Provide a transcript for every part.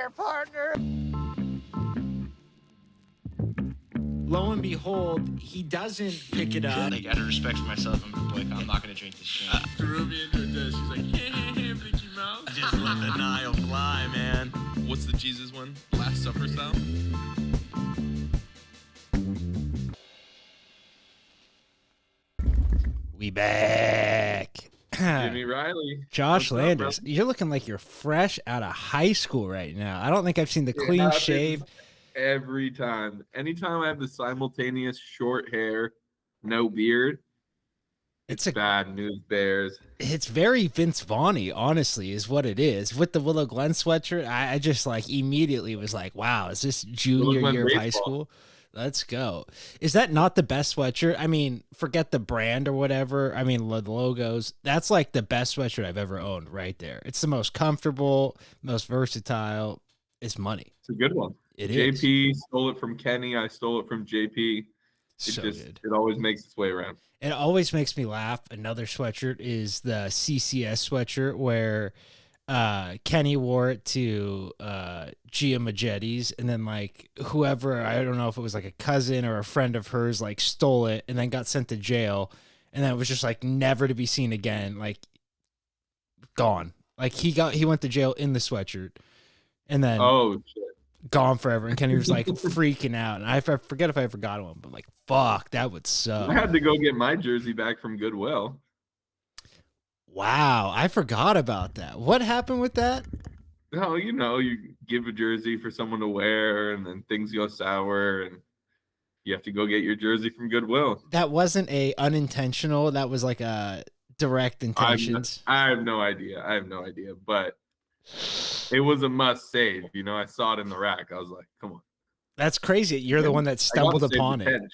there, partner. Lo and behold, he doesn't pick it up. Like, out of respect for myself, I'm not gonna drink this shit. Threw me into a dish. She's like, hey, Mickey Mouse. Just let the Nile fly, man. What's the Jesus one? Last Supper style? We back. Jimmy Riley. Josh What's Landis, up, you're looking like you're fresh out of high school right now. I don't think I've seen the clean shave. Every time. Anytime I have the simultaneous short hair, no beard, it's bad news bears. It's very Vince Vaughn-y, honestly, is what it is. With the Willow Glen sweatshirt, I just like immediately was like, wow, is this junior year of high school? Let's go. Is that not the best sweatshirt? I mean, forget the brand or whatever. I mean, the logos. That's like the best sweatshirt I've ever owned right there. It's the most comfortable, most versatile. It's money. It's a good one. It JP is. stole it from Kenny. I stole it from JP. It always makes its way around. It always makes me laugh. Another sweatshirt is the CCS sweatshirt where Kenny wore it to Gia Majetti's, and then like whoever, I don't know if it was like a cousin or a friend of hers, like stole it and then got sent to jail, and then it was just like never to be seen again, like gone. Like he went to jail in the sweatshirt, and then gone forever. And Kenny was like freaking out, and I forget if I ever got one, but like fuck, that would suck. I had to go get my jersey back from Goodwill. Wow, I forgot about that. What happened with that? No, you give a jersey for someone to wear, and then things go sour, and you have to go get your jersey from Goodwill. That wasn't a unintentional. That was like a direct intentions. I have no idea. But it was a must save. I saw it in the rack. I was like, come on. That's crazy. You're the one that stumbled upon it. 10,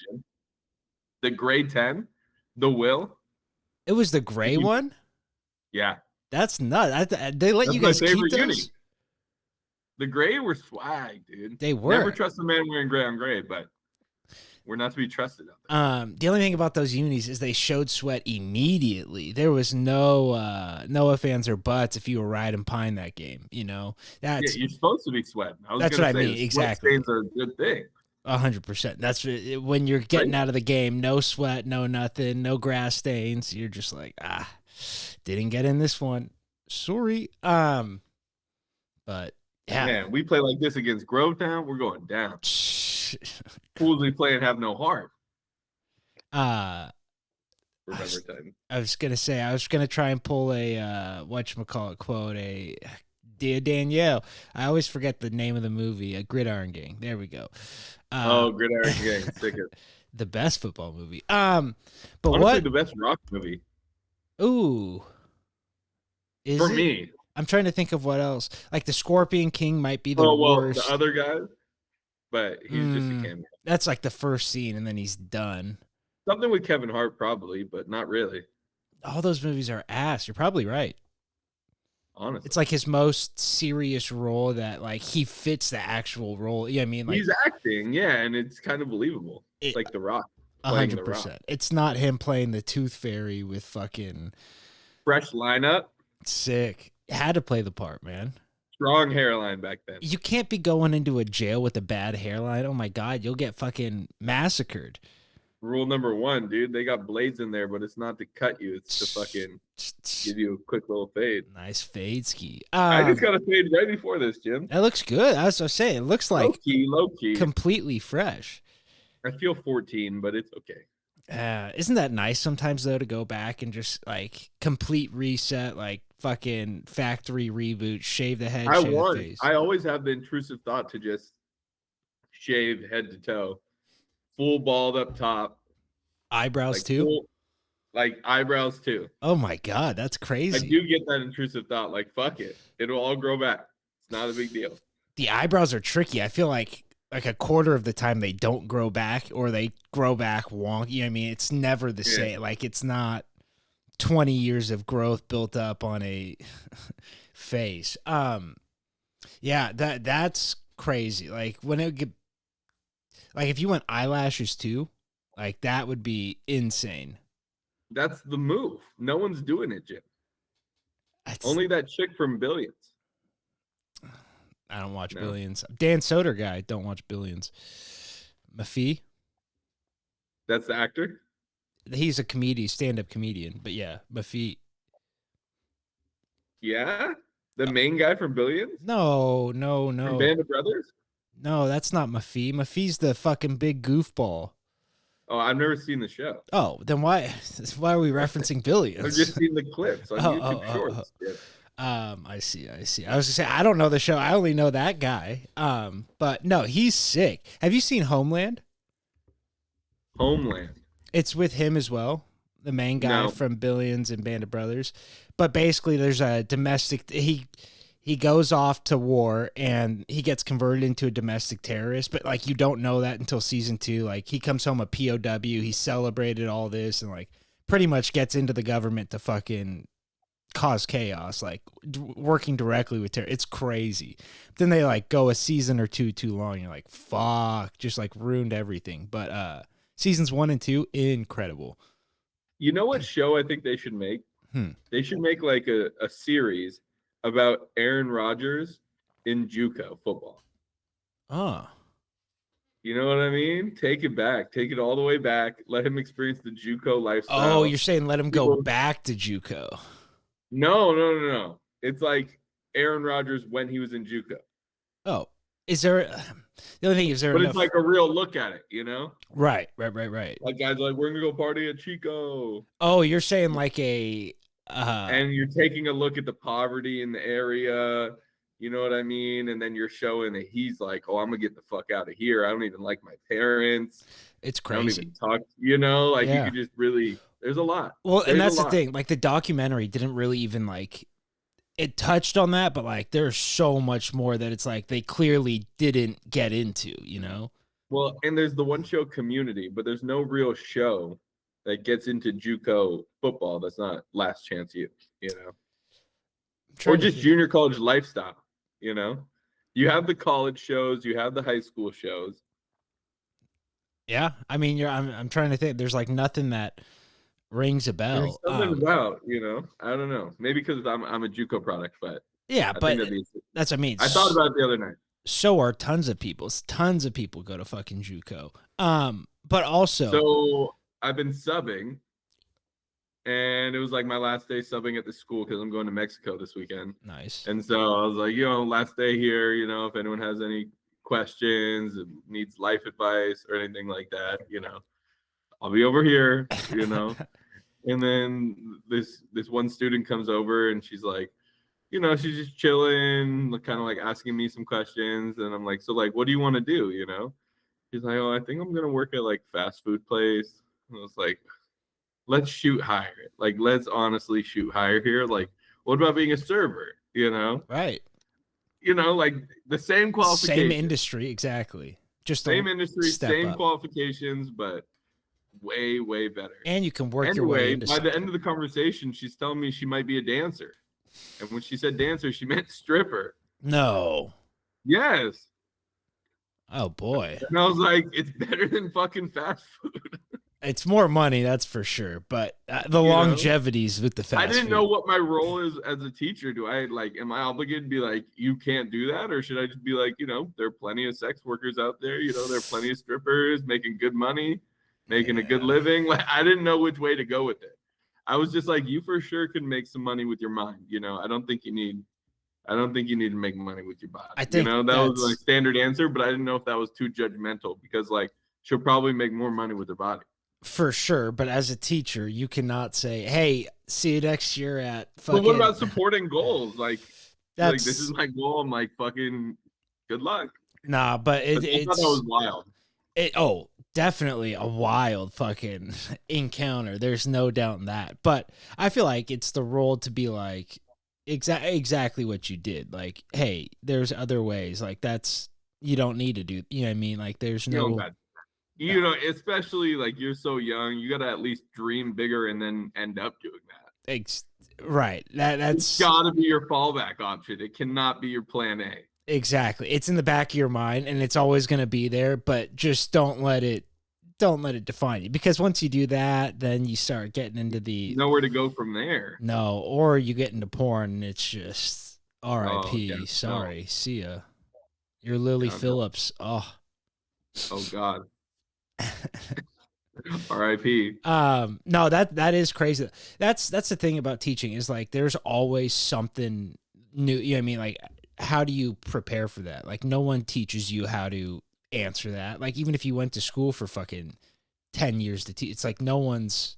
the gray 10, the Will. It was the gray one? Yeah. That's nuts. They let you guys keep those? Uni. The gray were swag, dude. They were. Never trust a man wearing gray on gray, but we're not to be trusted out there. The only thing about those unis is they showed sweat immediately. There was no ifs, ands, or buts if you were riding pine that game. You're supposed to be sweating. That's what I mean. Exactly. Sweat stains are a good thing. 100%. That's when you're getting out of the game. No sweat, no nothing, no grass stains. You're just like, didn't get in this one. Sorry. But yeah. Man, we play like this against Grovetown, we're going down. Fools we play and have no heart. I was gonna try and pull a whatchamacallit quote, Dear Danielle. I always forget the name of the movie, a Gridiron Gang. There we go. Gridiron Gang, sick it. The best football movie. But honestly, what the best rock movie? Ooh. For me. I'm trying to think of what else. Like the Scorpion King might be the worst. The other guy, but he's just a cameo. That's like the first scene, and then he's done. Something with Kevin Hart, probably, but not really. All those movies are ass. You're probably right. Honestly, it's like his most serious role that like he fits the actual role. Yeah, I mean, like he's acting, and it's kind of believable. It's like The Rock. 100%. It's not him playing the Tooth Fairy with fucking fresh lineup. Sick. Had to play the part, man. Strong hairline back then. You can't be going into a jail with a bad hairline. Oh my God, you'll get fucking massacred. Rule number 1, dude. They got blades in there, but it's not to cut you. It's to fucking give you a quick little fade. Nice fade ski. I just got a fade right before this, Jim. That looks good. As I was saying, it looks like low key. Completely fresh. I feel 14, but it's okay. Isn't that nice sometimes though to go back and just like complete reset, like fucking factory reboot, shave the head, shave the face? I always have the intrusive thought to just shave head to toe, full bald up top, eyebrows too. Eyebrows too. Oh my God, that's crazy. I do get that intrusive thought. Like fuck it, it'll all grow back. It's not a big deal. The eyebrows are tricky. I feel like a quarter of the time they don't grow back or they grow back wonky. You know what I mean? It's never the same. Like it's not 20 years of growth built up on a face. That's crazy. Like when it get, like if you went eyelashes too, like that would be insane. That's the move. No one's doing it, Jim. Only that chick from Billions. I don't watch No. Billions. Dan Soder guy. Don't watch Billions. Mafi. That's the actor? He's a comedian, stand-up comedian. But yeah, Mafi. Yeah? The main guy from Billions? No. From Band of Brothers? No, that's not Mafi. Mafi's the fucking big goofball. Oh, I've never seen the show. Oh, then why are we referencing Billions? I've just seen the clips on YouTube Shorts. Yeah. I see. I was gonna say I don't know the show. I only know that guy. But no, he's sick. Have you seen Homeland? Homeland. It's with him as well, the main guy No. from Billions and Band of Brothers. But basically, there's a domestic. He goes off to war and he gets converted into a domestic terrorist. But like you don't know that until season 2. Like he comes home a POW. He celebrated all this and like pretty much gets into the government to fucking cause chaos. Like working directly with terror. It's crazy. Then they like go a season or two too long. You're like fuck, just like ruined everything. But seasons 1 and 2 incredible. You know what show I think they should make? They should make like a series about Aaron Rodgers in JUCO football. Oh, You know what I mean? Take it back. Take it all the way back. Let him experience the JUCO lifestyle. oh, you're saying let him go People- back to JUCO? No. It's like Aaron Rodgers when he was in JUCO. Oh, is there? The only thing is there. But enough, it's like a real look at it, you know? right. Like guys are like, we're gonna go party at Chico. Oh, you're saying like a. And you're taking a look at the poverty in the area, you know what I mean? And then you're showing that he's like, oh, I'm gonna get the fuck out of here. I don't even like my parents. It's I don't crazy. even talk, you know, like Yeah. you could just really there's a lot. Well, There's and a that's the lot. thing. Like the documentary didn't really even like. It touched on that, but like there's so much more that it's like they clearly didn't get into, you know? Well, and there's the one show Community, but there's no real show that gets into JUCO football that's not Last Chance You, you know? Or just junior college lifestyle, you know? You have the college shows, you have the high school shows. Yeah, I mean, I'm trying to think. There's like nothing that rings a There's bell. something about, you know, I don't know. Maybe because I'm a JUCO product, but Yeah, I but think that'd be, that's what I mean. I thought about it the other night. So are tons of people. Tons of people go to fucking JUCO. But also, So I've been subbing, and it was like my last day subbing at the school because I'm going to Mexico this weekend. nice. And so I was like, you know, last day here, you know, if anyone has any questions, needs life advice or anything like that, you know, I'll be over here, you know. And then this one student comes over and she's like, you know, she's just chilling, kind of like asking me some questions. And I'm like, so like, what do you want to do? You know, she's like, oh, I think I'm going to work at like fast food place. And I was like, let's shoot higher. Like, let's honestly shoot higher here. Like, what about being a server? You know, Right. you know, like the same qualifications, Same industry, exactly. Just same a industry, step same up. qualifications, but way better. And you can work your way Anyway, into by the something. end of the conversation, she's telling me she might be a dancer. And when she said dancer, she meant stripper. No. Yes. Oh boy. And I was like, it's better than fucking fast food. It's more money, that's for sure. But the You know? longevities with the fast I didn't food. know what my role is as a teacher. Do I like, am I obligated to be like, you can't do that? Or should I just be like, you know, there are plenty of sex workers out there. You know, there are plenty of strippers making good money, making a good Yeah. living. Like, I didn't know which way to go with it. I was just like, you for sure can make some money with your mind. You know, I don't think you need to make money with your body. I think you know, that was that's- like standard answer, but I didn't know if that was too judgmental because like she'll probably make more money with her body. For sure, but as a teacher, you cannot say, "Hey, see you next year at fucking." But what about supporting goals? Like That's this is my goal. I'm like, fucking good luck. nah, but I thought that was wild. definitely a wild fucking encounter. There's no doubt in that. But I feel like it's the role to be like exactly what you did. Like, hey, there's other ways. Like that's you don't need to do. You know what I mean? Like there's no. You know, especially like you're so young, you gotta at least dream bigger and then end up doing that. Right. That's It's gotta be your fallback option. It cannot be your plan A. exactly. It's in the back of your mind and it's always going to be there, but just don't let it define you, because once you do that, then you start getting into the Nowhere to go from there. no, or you get into porn and it's just RIP. yeah. Sorry. See ya. You're Lily Downhill. Phillips. Oh. Oh God. R.I.P. No, that is crazy. That's the thing about teaching is like there's always something new. You know what I mean? Like, how do you prepare for that? Like, no one teaches you how to answer that. Like, even if you went to school for fucking 10 years to teach, it's like no one's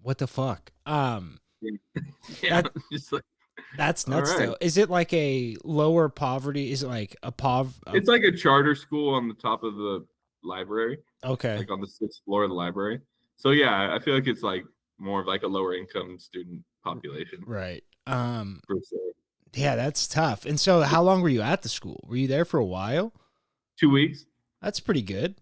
what the fuck. Yeah. That- Just like, That's all nuts right. though. Is it like a lower poverty? Is it like a It's like a charter school on the top of the library, okay. like on the 6th floor of the library. So yeah, I feel like it's like more of like a lower income student population Right. per se. Yeah, that's tough. And so how long were you at the school? Were you there for a while? 2 weeks. That's pretty good.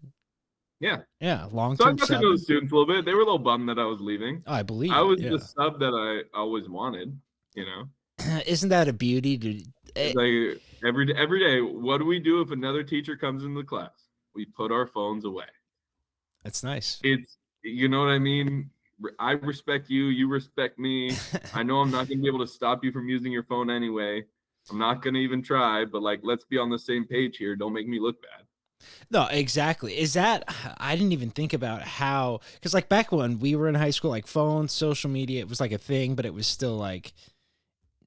Yeah. Yeah, long So I term got to sub. know the students a little bit. They were a little bummed that I was leaving. I believe I was it, the sub that I always wanted, you know. yeah. Isn't that a beauty to It's like every day, what do we do if another teacher comes into the class? We put our phones away. That's nice. It's, you know what I mean? I respect you, you respect me. I know I'm not going to be able to stop you from using your phone anyway. I'm not going to even try, but like, let's be on the same page here. Don't make me look bad. No, exactly. Is that I didn't even think about how because like back when we were in high school, like phones, social media, it was like a thing, but it was still like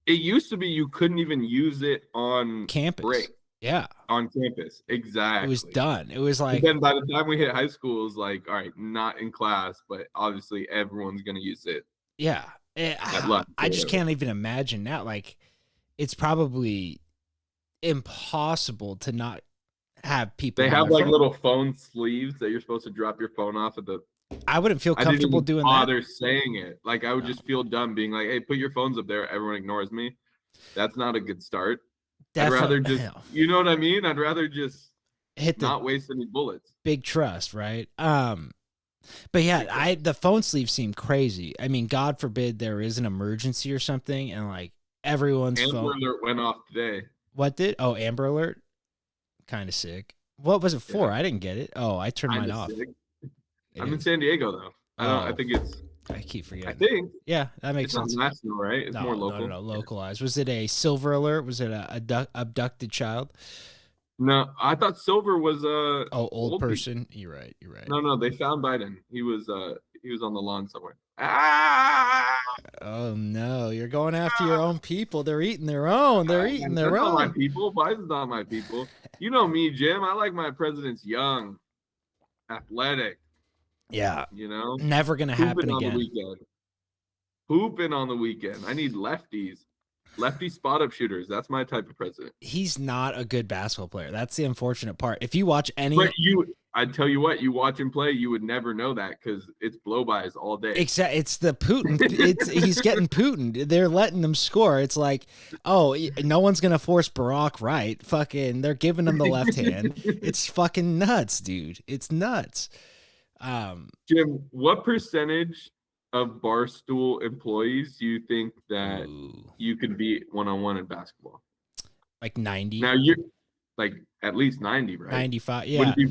It used to be you couldn't even use it on campus. break Yeah. on campus. Exactly. It was done. It was But like then by the time we hit high school, it was like, all right, not in class, but obviously everyone's going to use it. yeah. lunch I or just whatever. can't even imagine now. Like it's probably impossible to not have people. They on have their like phone. little phone sleeves that you're supposed to drop your phone off at the. I wouldn't feel I didn't comfortable even doing that. bother saying it. Like I would No. just feel dumb being like, "Hey, put your phones up there." Everyone ignores me. That's not a good start. I'd rather just, you know what I mean? I'd rather just hit the not waste any bullets. big trust, right? But yeah, the phone sleeves seem crazy. I mean, God forbid there is an emergency or something, and like everyone's Amber phone. Alert went off today. What did? Oh, Amber Alert. Kind of sick. What was it for? Yeah. I didn't get it. Oh, I turned mine Kinda off. sick. It I'm in is. San Diego though. I Oh. think it's. I keep I forgetting. think Yeah, that makes it's not sense. national, right? It's more local. No, localized. Was it a silver alert? Was it a abducted child? No, I thought Silver was Old people. person. You're right. You're right. No, they found Biden. He was on the lawn somewhere. Ah! Oh no, you're going after your own people. They're eating their own. They're eating their That's not my own. people. Biden's not my people. You know me, Jim. I like my presidents young, athletic. Yeah, You know, never gonna happen hooping on the again. weekend. Hooping on the weekend. I need lefties, lefty spot up shooters. That's my type of president. He's not a good basketball player. That's the unfortunate part. If you watch any, But I tell you what, you watch him play, you would never know that because it's blow-bys all day. it's the Putin. He's getting Putin. They're letting him score. It's like, oh, no one's gonna force Barack right. Fucking, they're giving him the left hand. It's fucking nuts, dude. It's nuts. Jim, what percentage of Barstool employees do you think that Ooh, you could beat one-on-one in basketball? like 90, Now you're like at least 90, right? 95. Would Yeah.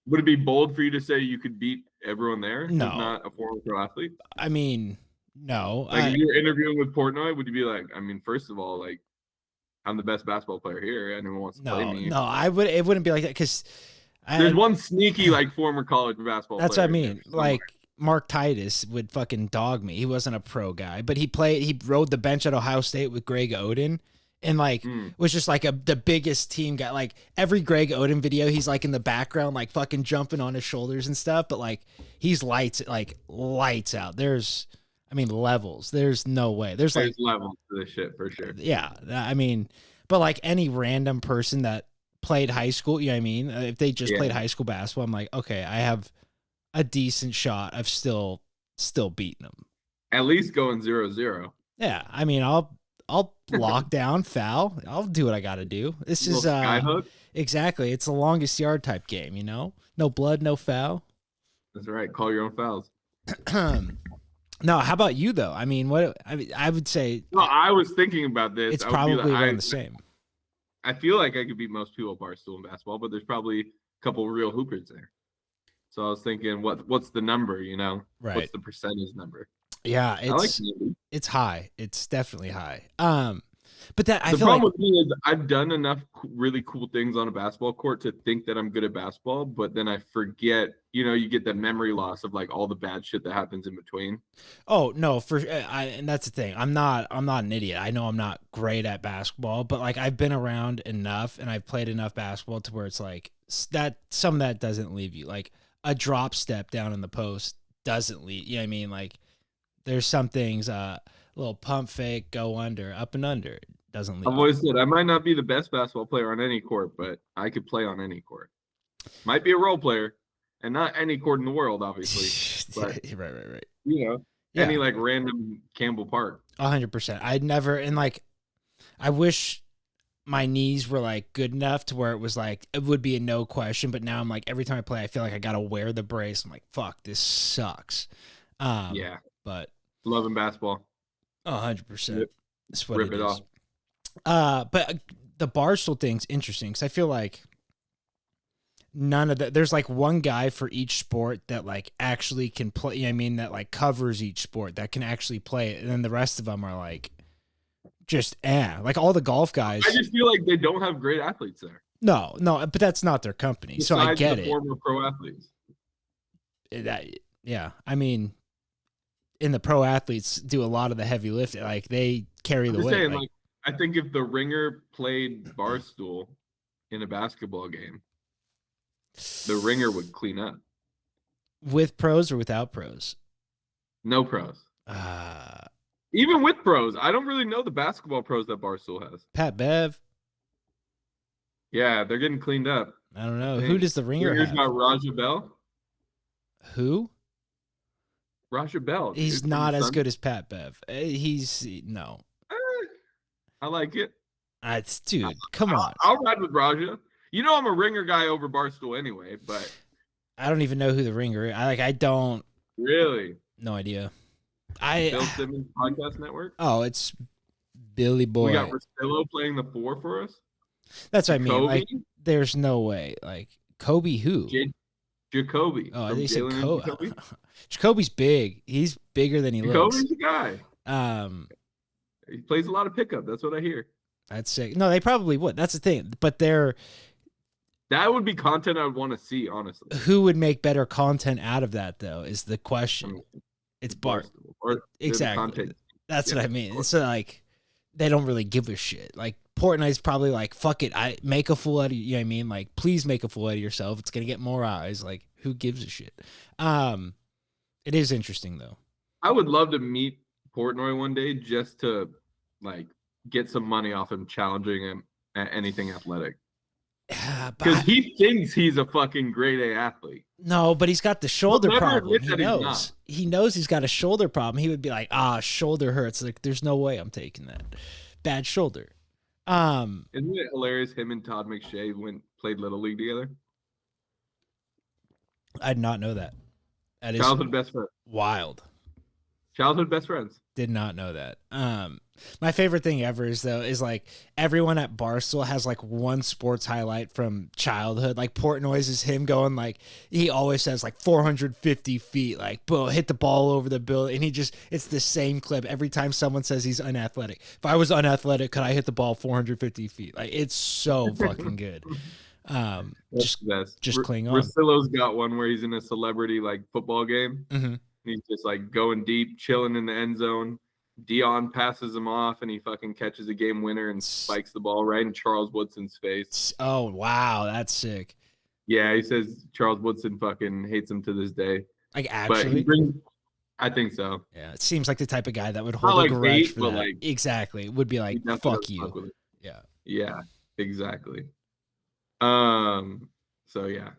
would it be bold for you to say you could beat everyone there? who's No. not a former pro athlete. I mean, no. Like if you were interviewing with Portnoy, would you be like, I mean, first of all, like I'm the best basketball player here. Anyone wants to play me? No. It wouldn't be like that because There's one sneaky like former college basketball. That's what I player mean. somewhere. Like Mark Titus would fucking dog me. He wasn't a pro guy, but he rode the bench at Ohio State with Greg Oden and like was just like the biggest team guy. Like every Greg Oden video, he's like in the background, like fucking jumping on his shoulders and stuff. But like he's lights out. There's levels. There's no way. There's like levels to this shit for sure. yeah. I mean, but like any random person that played high school, you know what I mean? If they just played high school basketball, I'm like, okay, I have a decent shot of still beating them. At least going 0-0. Yeah, I mean, I'll lock down, foul. I'll do what I got to do. This is skyhook. Exactly. It's the longest yard type game, you know? No blood, no foul. That's right. Call your own fouls. No, how about you though? I mean, I would say No, I was thinking about this. it's I would be probably like, around the same. I feel like I could beat most people at Barstool in basketball, but there's probably a couple real hoopers there. So I was thinking, what's the number? You know, Right. What's the percentage number? Yeah, I like 90. it's high. It's definitely high. But that I The feel like problem with me is I've done enough really cool things on a basketball court to think that I'm good at basketball, but then I forget, you get that memory loss of like all the bad shit that happens in between. oh no, and that's the thing. I'm not an idiot. I know I'm not great at basketball, but like I've been around enough and I've played enough basketball to where it's like that some of that doesn't leave you. Like a drop step down in the post doesn't leave. You know what I mean? Like there's some things a little pump fake, go under, up and under. Doesn't leave. I've always said I might not be the best basketball player on any court, but I could play on any court. Might be a role player, and not any court in the world, obviously. But right. any like random Campbell Park. 100%. I'd never, and like, I wish my knees were like good enough to where it was like it would be a no question. But now I'm like every time I play, I feel like I gotta wear the brace. I'm like, fuck, this sucks. Yeah, but loving basketball. 100%. That's what Rip it it is. off. But the Barstool thing's interesting because I feel like none of that. There's like one guy for each sport that like actually can play. You know what I mean, that like covers each sport that can actually play it, and then the rest of them are like just like all the golf guys. I just feel like they don't have great athletes there. No, but that's not their company, so I get it. Former pro athletes. Yeah, I mean, and the pro athletes do a lot of the heavy lifting. Like they carry the weight. Saying, like, I think if the Ringer played Barstool in a basketball game, the Ringer would clean up. With pros or without pros? No pros. Even with pros, I don't really know the basketball pros that Barstool has. Pat Bev. Yeah, they're getting cleaned up. I don't know. Who does the Ringer Ringer's have? got Raja Bell. Who? Raja Bell. He's not as good as Pat Bev. He's no. I like it. Dude, come on. I'll ride with Raja. I'm a Ringer guy over Barstool anyway, but I don't even know who the Ringer is. I don't really. No idea. Bill Simmons Podcast Network. Oh, it's Billy Boy. We got Russillo playing the 4 for us. That's what I mean. Like, there's no way. Like Kobe, who? Jacoby. Oh, they said Kobe. Jacoby's big. He's bigger than he looks. Jacoby's the guy. He plays a lot of pickup. That's what I hear. That's sick. No, they probably would. That's the thing. But that would be content I would want to see, honestly. Who would make better content out of that, though, is the question. It's Barstool. Exactly. That's what I mean. It's like they don't really give a shit. Like Portnoy's probably like, fuck it, I make a fool out of you. You know what I mean? Like, please make a fool out of yourself. It's gonna get more eyes. Like, who gives a shit? It is interesting though. I would love to meet Portnoy one day just to like get some money off him challenging him at anything athletic. Because he thinks he's a fucking grade A athlete. No, but he's got the shoulder problem. He knows. He knows he's got a shoulder problem. He would be like, shoulder hurts. Like, there's no way I'm taking that. Bad shoulder. Isn't it hilarious? Him and Todd McShay played Little League together. I did not know that. That is childhood best friend. Wild. Childhood best friends. Did not know that. My favorite thing ever is like everyone at Barstool has like one sports highlight from childhood. Like Portnoy's is him going like, he always says like 450 feet, like, boom, hit the ball over the building. And it's the same clip every time someone says he's unathletic. If I was unathletic, could I hit the ball 450 feet? Like, it's so fucking good. Just cling on. Russillo's got one where he's in a celebrity like football game. Mm-hmm. He's just like going deep, chilling in the end zone. Dion passes him off, and he fucking catches a game winner and spikes the ball right in Charles Woodson's face. Oh, wow. That's sick. Yeah, he says Charles Woodson fucking hates him to this day. Like, actually? I think so. Yeah, it seems like the type of guy that would hold a grudge for that. Like, exactly. Would be like, fuck you. Yeah. Yeah, exactly. So, yeah.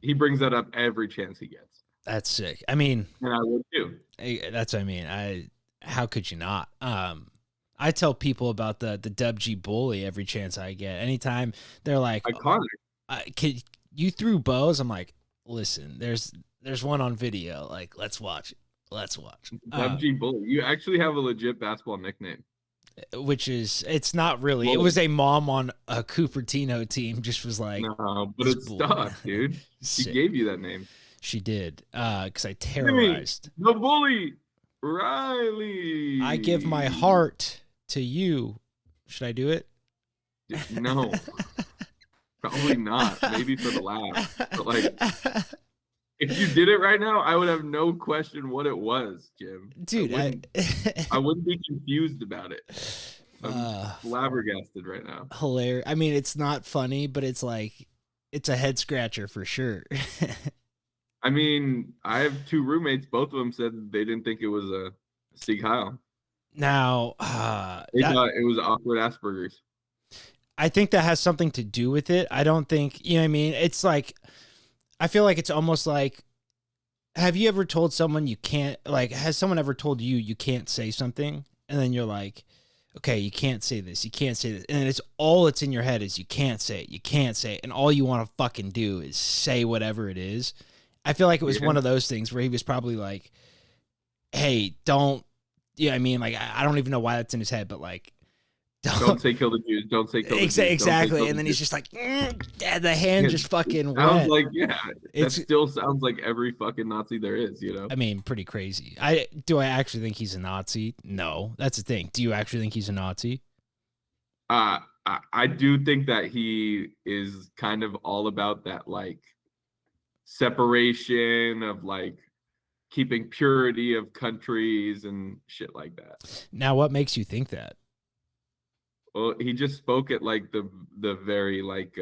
He brings that up every chance he gets. That's sick. I mean, and I would too. That's what I mean. How could you not? I tell people about the Dub G bully every chance I get. Anytime they're like, iconic. You threw bows? I'm like, listen, there's one on video. Like, let's watch it. Let's watch. Dub G bully. You actually have a legit basketball nickname. Which is, it's not really. Bully. It was a mom on a Cupertino team. Just was like, no, but it's stuck, dude. She gave you that name. She did, because I terrorized. The bully, Riley. I give my heart to you. Should I do it? No, probably not. Maybe for the laugh. But like, if you did it right now, I would have no question what it was, Jim. Dude, I wouldn't be confused about it. I'm flabbergasted right now. Hilarious. I mean, it's not funny, but it's like, it's a head scratcher for sure. I mean, I have 2 roommates. Both of them said they didn't think it was a Sieg Heil. Now, They thought it was awkward Asperger's. I think that has something to do with it. I don't think, you know what I mean? It's like, I feel like it's almost like, have you ever told someone you can't, like, has someone ever told you you can't say something? And then you're like, okay, you can't say this, you can't say this. And it's all that's in your head is you can't say it, you can't say it. And all you want to fucking do is say whatever it is. I feel like it was one of those things where he was probably like, hey, don't, you know what I mean? Like, I don't even know why that's in his head, but like, don't say kill the Jews. Don't say kill the Jews. Exactly. And then he's just like, the hand just fucking sounds wet. like, yeah, that still sounds like every fucking Nazi there is, you know? I mean, pretty crazy. Do I actually think he's a Nazi? No, that's the thing. Do you actually think he's a Nazi? I do think that he is kind of all about that, like, separation of, like, keeping purity of countries and shit like that. Now, what makes you think that? Well, he just spoke at like the very like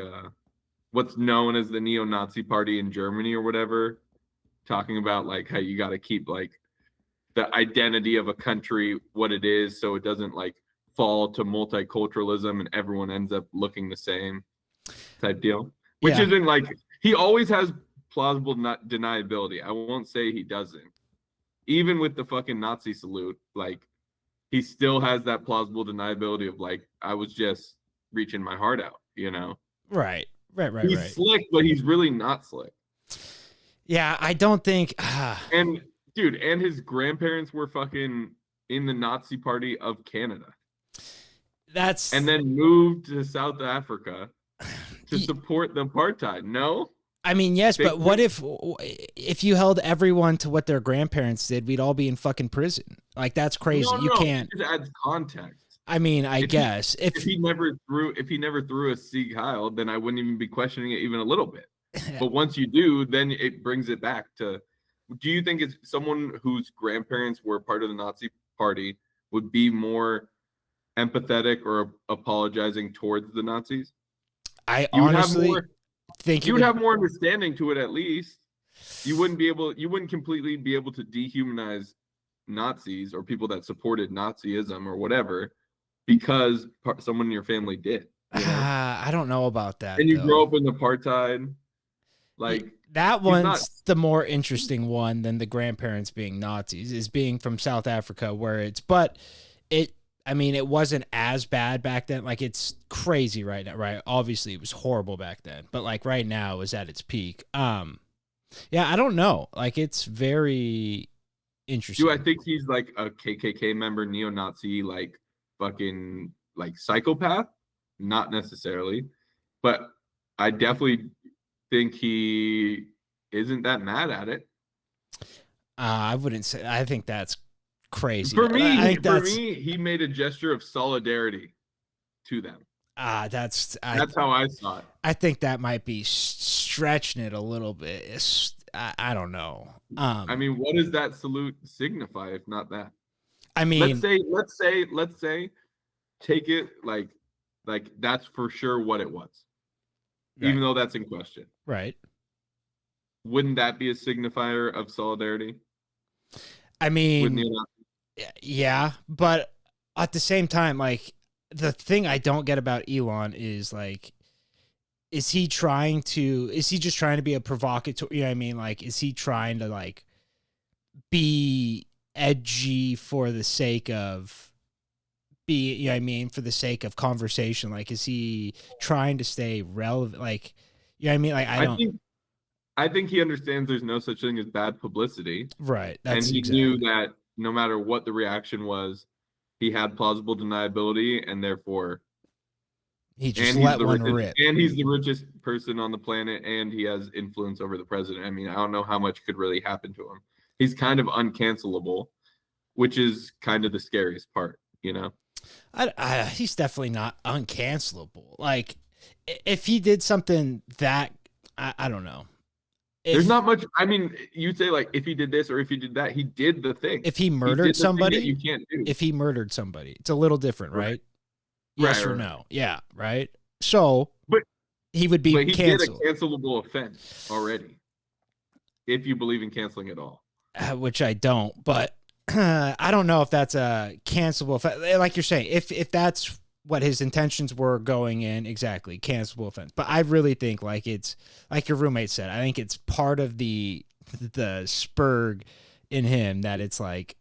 what's known as the neo-Nazi party in Germany or whatever, talking about like how you got to keep like the identity of a country what it is so it doesn't like fall to multiculturalism and everyone ends up looking the same type deal. Which isn't like, he always has plausible deniability. I won't say he doesn't. Even with the fucking Nazi salute, like he still has that plausible deniability of like, I was just reaching my heart out, you know? Right. He's slick, but he's really not slick. Yeah, I don't think. And dude, and his grandparents were fucking in the Nazi Party of Canada. And then moved to South Africa to support the apartheid. No? I mean, yes, but what if you held everyone to what their grandparents did, we'd all be in fucking prison. Like, that's crazy. You can't. It adds context. I mean, I guess if he never threw a Sieg Heil, then I wouldn't even be questioning it even a little bit. But once you do, then it brings it back to, do you think it's someone whose grandparents were part of the Nazi Party would be more empathetic or apologizing towards the Nazis? I honestly think you would have more understanding to it. At least you wouldn't completely be able to dehumanize Nazis or people that supported Nazism or whatever because someone in your family did. You know? I don't know about that. And you grow up in apartheid. Like, that one's the more interesting one than the grandparents being Nazis, is being from South Africa, where I mean, it wasn't as bad back then. Like, it's crazy right now, right? Obviously, it was horrible back then, but like right now, it was at its peak. Yeah, I don't know. Like, it's very interesting. Do I think he's like a KKK member, neo-Nazi, like fucking like psychopath? Not necessarily, but I definitely think he isn't that mad at it. I wouldn't say. I think that's crazy. For me, he made a gesture of solidarity to them. That's how I saw it. I think that might be stretching it a little bit. I don't know. I mean, what does that salute signify if not that? I mean, let's say, take it like that's for sure what it was, right. Even though that's in question, right? Wouldn't that be a signifier of solidarity? I mean, yeah, but at the same time, like, the thing I don't get about Elon is like, is he just trying to be a provocateur? You know what I mean? Like, is he trying to like be edgy for the sake of you know what I mean? For the sake of conversation? Like, is he trying to stay relevant? Like, you know what I mean? Like, I think he understands there's no such thing as bad publicity. Right. And he knew that no matter what the reaction was, he had plausible deniability, and therefore he just let one rip. And he's the richest person on the planet, and he has influence over the president. I mean, I don't know how much could really happen to him. He's kind of uncancelable, which is kind of the scariest part, you know? He's definitely not uncancelable. Like, if he did something that, I don't know. There's not much. I mean, you'd say like if he did this or if he did that, he did the thing. If he did murdered the thing that somebody, you can't do. if he murdered somebody, it's a little different, right? Right. Yes Right, or right. no? Yeah, right. So, But he would be he canceled, did a cancelable offense already. If you believe in canceling at all. which I don't. But I don't know if that's a cancelable offense. Like you're saying, if that's what his intentions were going in, exactly, cancelable offense. But I really think, like, it's like your roommate said, I think it's part of the spurg in him that it's like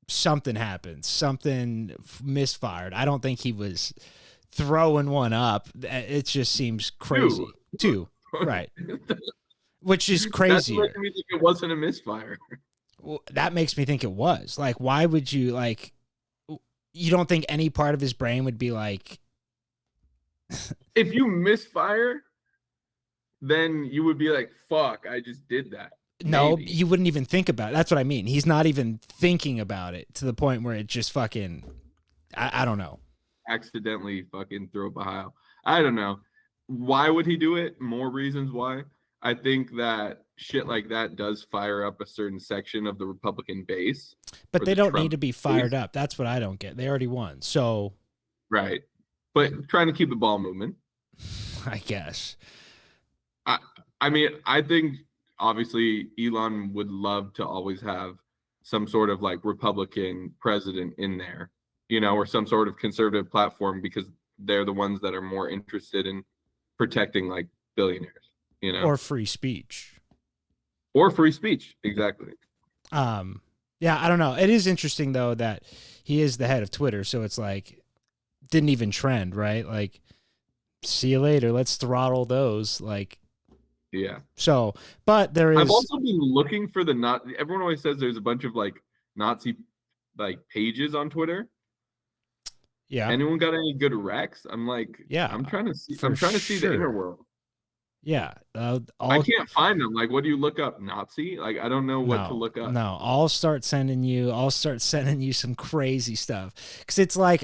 something happened, something misfired. I don't think he was throwing one up. It just seems crazy. Two. Right. Which is That's crazier. making me think it wasn't a misfire. Well, that makes me think it was. Like, why would you, like, you don't think any part of his brain would be like, If you misfire, then you would be like, fuck, I just did that. no, Maybe. you wouldn't even think about it. That's what I mean. He's not even thinking about it to the point where it just fucking, I don't know. Accidentally fucking throw up a Ohio. I don't know. Why would he do it? More reasons why. I think that shit like that does fire up a certain section of the Republican base. But or they the don't Trump need to be fired up. That's what I don't get. They already won. So, Right. But trying to keep the ball moving. I guess. I mean, I think obviously Elon would love to always have some sort of like Republican president in there, or some sort of conservative platform because they're the ones that are more interested in protecting like billionaires, Or free speech. or free speech. Exactly. Yeah, I don't know. It is interesting though that he is the head of Twitter, so it's like didn't even trend, right? Like, see you later. Let's throttle those. Like, Yeah. so, but there is. I've also been looking for the not. Everyone always says there's a bunch of like Nazi like pages on Twitter. Yeah. Anyone got any good recs? I'm like, Yeah, I'm trying to see. for I'm trying to see the sure. inner world. Yeah. I can't find them. Like, what do you look up? Nazi? Like, I don't know what to look up. No, I'll start sending you some crazy stuff. Cause it's like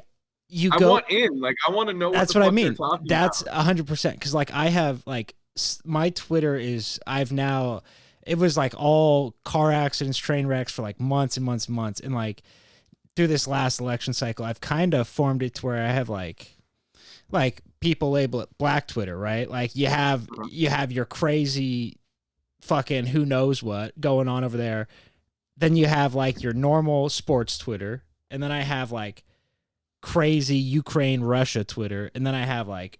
I want in. Like, I want to know that's what what I the fuck mean. they're talking That's about. 100%. Cause like I have like my Twitter is, it was like all car accidents, train wrecks for like months and months and months. And like through this last election cycle, I've kind of formed it to where I have like people label it Black Twitter, right? Like you have your crazy fucking who knows what going on over there. Then you have like your normal sports Twitter. And then I have like crazy Ukraine, Russia Twitter. And then I have like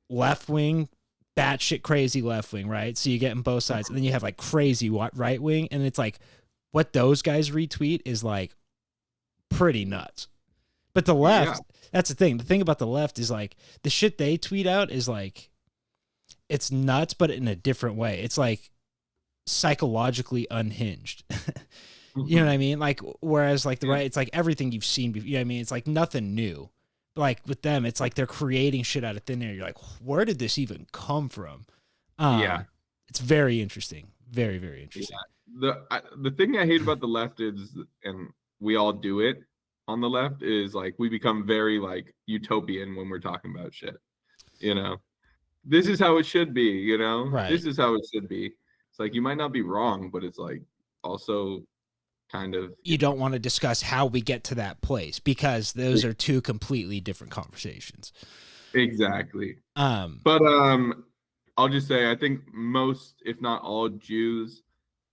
left wing, batshit crazy left wing, right? So you get in both sides. And then you have like crazy right wing. And it's like what those guys retweet is like pretty nuts. But the left, that's the thing. The thing about the left is like the shit they tweet out is like, it's nuts, but in a different way. It's like psychologically unhinged. You know what I mean? Like, whereas like the right, it's like everything you've seen before. You know what I mean? It's like nothing new. But like with them, it's like they're creating shit out of thin air. You're like, where did this even come from? It's very interesting. Very, very interesting. Yeah. The thing I hate about the left is, and we all do it on the left, is like we become very like utopian when we're talking about shit. This is how it should be. Right. This is how it should be. It's like you might not be wrong, but it's like also kind of you don't want to discuss how we get to that place because those are two completely different conversations. Exactly. But I'll just say I think most, if not all, Jews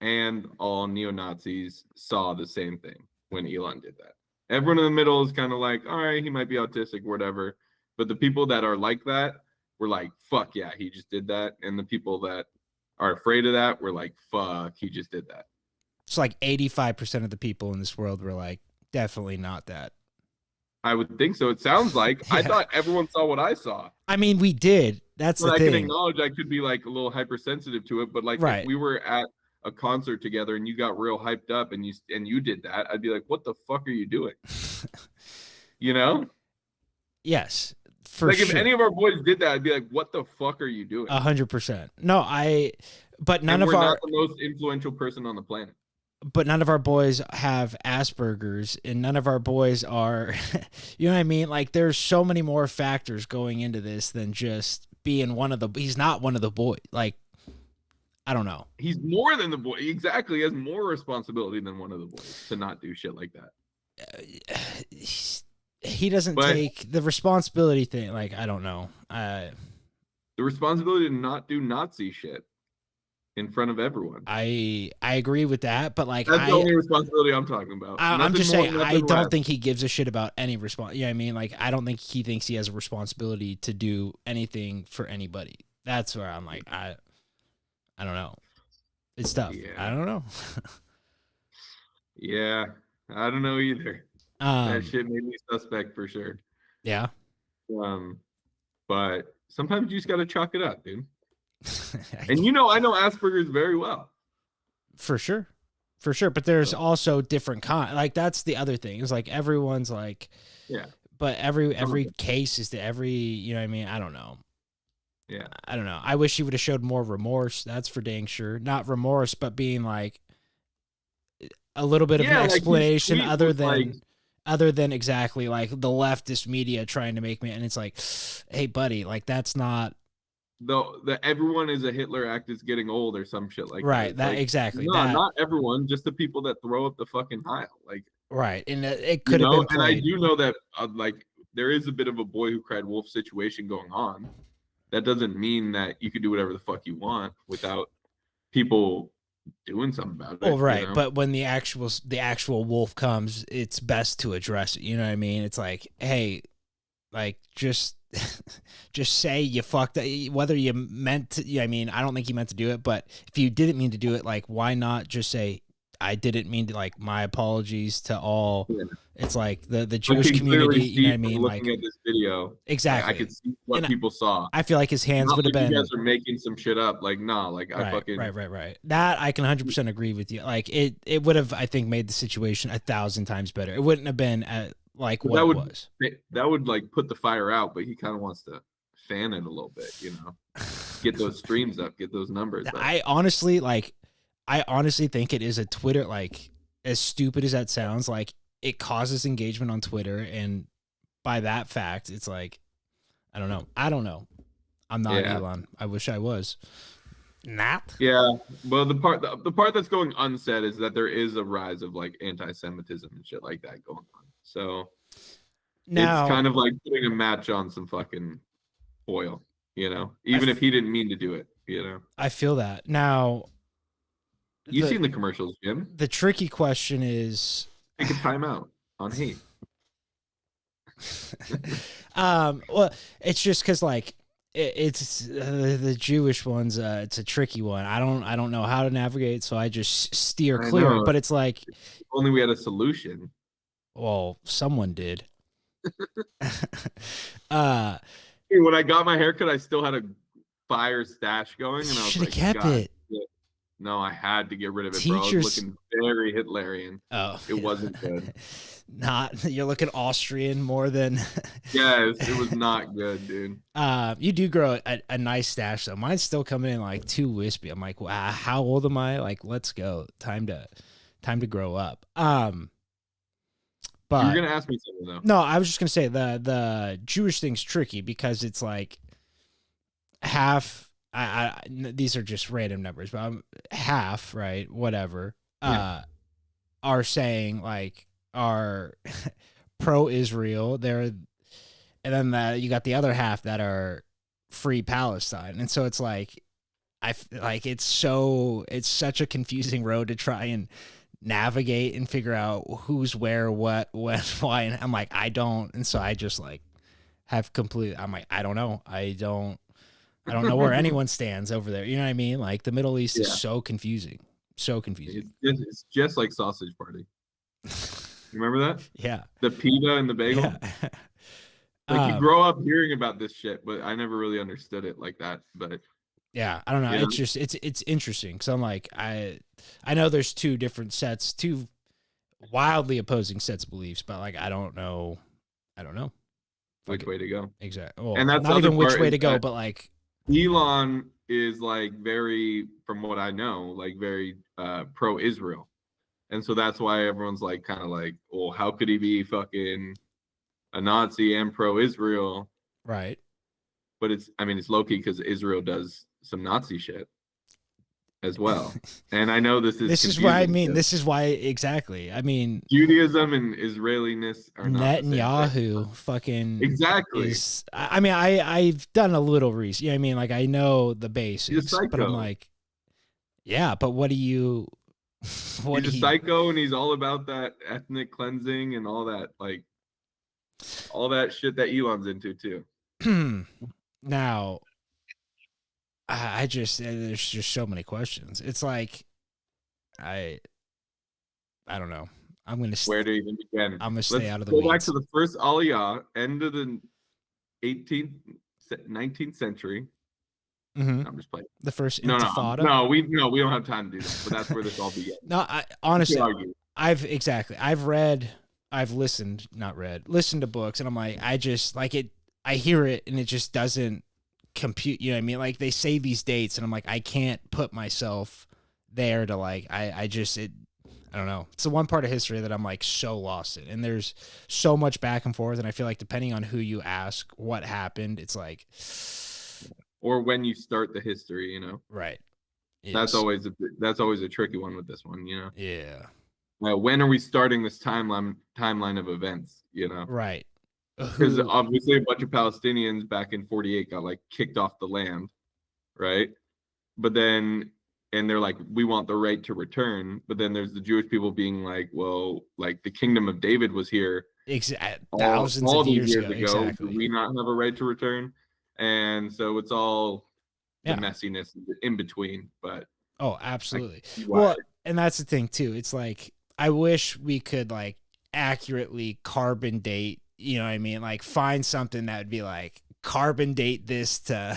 and all neo-Nazis saw the same thing when Elon did that. Everyone in the middle is kind of like, all right, he might be autistic, whatever. But the people that are like that were like, fuck yeah, he just did that. And the people that are afraid of that were like, fuck, he just did that. It's like 85% of the people in this world were like, definitely not that. I would think so. It sounds like. Yeah. I thought everyone saw what I saw. I mean, we did. That's the I thing. can acknowledge I could be like a little hypersensitive to it, but like Right. if we were at a concert together and you got real hyped up and you did that, I'd be like, what the fuck are you doing? Yes, for like sure. if any of our boys did that, I'd be like, what the fuck are you doing? 100%. No, but none and of we're our not the most influential person on the planet. but none of our boys have Asperger's, and none of our boys are, you know what I mean? Like, there's so many more factors going into this than just being he's not one of the boys. Like, I don't know. He's more than the boy. Exactly. He has more responsibility than one of the boys to not do shit like that. He doesn't take the responsibility thing. Like, I don't know. The responsibility to not do Nazi shit in front of everyone. I agree with that, but like, that's the only responsibility I'm talking about. I'm just saying, I don't think he gives a shit about any response. You know what I mean? Like, I don't think he thinks he has a responsibility to do anything for anybody. That's where I'm like, I don't know. It's tough. Yeah. I don't know. Yeah, I don't know either. That shit made me suspect for sure. Yeah. But sometimes you just got to chalk it up, dude. And I know Asperger's very well. For sure. But there's also different like, that's the other thing. It's like everyone's like, yeah. But every case is you know what I mean? I don't know. Yeah. I don't know. I wish he would have showed more remorse. That's for dang sure. Not remorse, but being like a little bit of an explanation other than exactly like the leftist media trying to make me. And it's like, hey, buddy, like that's not. The everyone is a Hitler act is getting old or some shit like right, that. Like, exactly. No, not everyone, just the people that throw up the fucking Heil. Like, right, and it could have been played. And I do know that like there is a bit of a boy who cried wolf situation going on. That doesn't mean that you can do whatever the fuck you want without people doing something about it. Well, right, but when the actual wolf comes, it's best to address it. You know what I mean? It's like, hey, like just say you fucked up, whether you meant to. I mean, I don't think you meant to do it, but if you didn't mean to do it, like, why not just say, I didn't mean to, like, my apologies to all. Yeah. It's like the Jewish community, you know what I mean? Looking at this video, exactly, I could see what people saw. I feel like his hands would have been. You guys are making some shit up, like nah, like right, I fucking right. That I can 100% agree with you. Like it would have, I think, made the situation 1,000 times better. It wouldn't have been like what it was. That would like put the fire out, but he kind of wants to fan it a little bit, get those streams up, get those numbers up. I honestly think it is a Twitter, like, as stupid as that sounds, like, it causes engagement on Twitter, and by that fact, it's like, I don't know. I'm not Elon. I wish I was. Not. Yeah. Well, the part that's going unsaid is that there is a rise of like anti-Semitism and shit like that going on. So now, it's kind of like putting a match on some fucking oil, even if he didn't mean to do it, I feel that. Now, you've seen the commercials, Jim. The tricky question is, take a timeout on hate. Well, it's just because like it's the Jewish ones. It's a tricky one. I don't know how to navigate, so I just steer clear. But it's like, if only we had a solution. Well, someone did. When I got my haircut, I still had a fire stash going, and I was should have like, kept it. No, I had to get rid of it, bro. I was looking very Hitlerian. Oh, it wasn't good. You're looking Austrian more than. Yes, it was not good, dude. You do grow a nice stash though. Mine's still coming in like too wispy. I'm like, wow, how old am I? Like, let's go. Time to grow up. But you're gonna ask me something though. No, I was just gonna say the Jewish thing's tricky because it's like half. These are just random numbers, but half, right? Whatever. Yeah. Are saying like are pro-Israel. And then you got the other half that are free Palestine, and so it's like it's such a confusing road to try and navigate and figure out who's where, what, when, why, and I'm like, I don't, and so I just like have complete. I'm like, I don't know. I don't know where anyone stands over there. You know what I mean? Like the Middle East is so confusing. So confusing. It's just like Sausage Party. Remember that? Yeah. The pita and the bagel. Yeah. Like you grow up hearing about this shit, but I never really understood it like that. But yeah, I don't know. It's just it's interesting because I'm like I know there's two wildly opposing sets of beliefs, but like I don't know which way to go. Exactly. Well, and that's not even which way to go, but like. Elon is like very, from what I know, like very pro-Israel. And so that's why everyone's like, kind of like, well, how could he be fucking a Nazi and pro-Israel? Right. But it's low key because Israel does some Nazi shit as well. And I know this is This is why I confusing mean. because This is why exactly. I mean, Judaism and Israeliness are not the same thing. Netanyahu fucking Exactly. is. I mean, I've done a little research. I mean, like I know the He's a basics, but I'm psycho. like, yeah, but what do you? What He's a psycho, and he's all about that ethnic cleansing and all that, like all that shit that Elon's into too. Now, I just there's just so many questions. It's like I don't know. I'm gonna Where to even begin? I'm gonna stay out of the go weeds. back to the first Aliyah, end of the 19th century. Mhm. I'm just playing. The first No, Intifada. we don't have time to do that. But that's where this all began. No, I honestly, You argue. I've listened to books, and I'm like, I just like it. I hear it, and it just doesn't compute. You know what I mean? Like they say these dates, and I'm like, I can't put myself there to like. I don't know. It's the one part of history that I'm like so lost in, and there's so much back and forth, and I feel like depending on who you ask, what happened, it's like, Or when you start the history, you know. right. That's Yes. always a tricky one with this one, you know. Yeah. When are we starting this timeline of events, you know? Right. Because Who? obviously a bunch of Palestinians back in 48 got like kicked off the land, right? But then and they're like, we want the right to return. But then there's the Jewish people being like, well, like the kingdom of David was here Thousands all of these years ago. Do Exactly. we not have a right to return? And so it's all the Yeah. messiness in between. But Oh, absolutely. why. Well, and that's the thing too. It's like I wish we could like accurately carbon date, you know what I mean? Like find something that would be like carbon date this to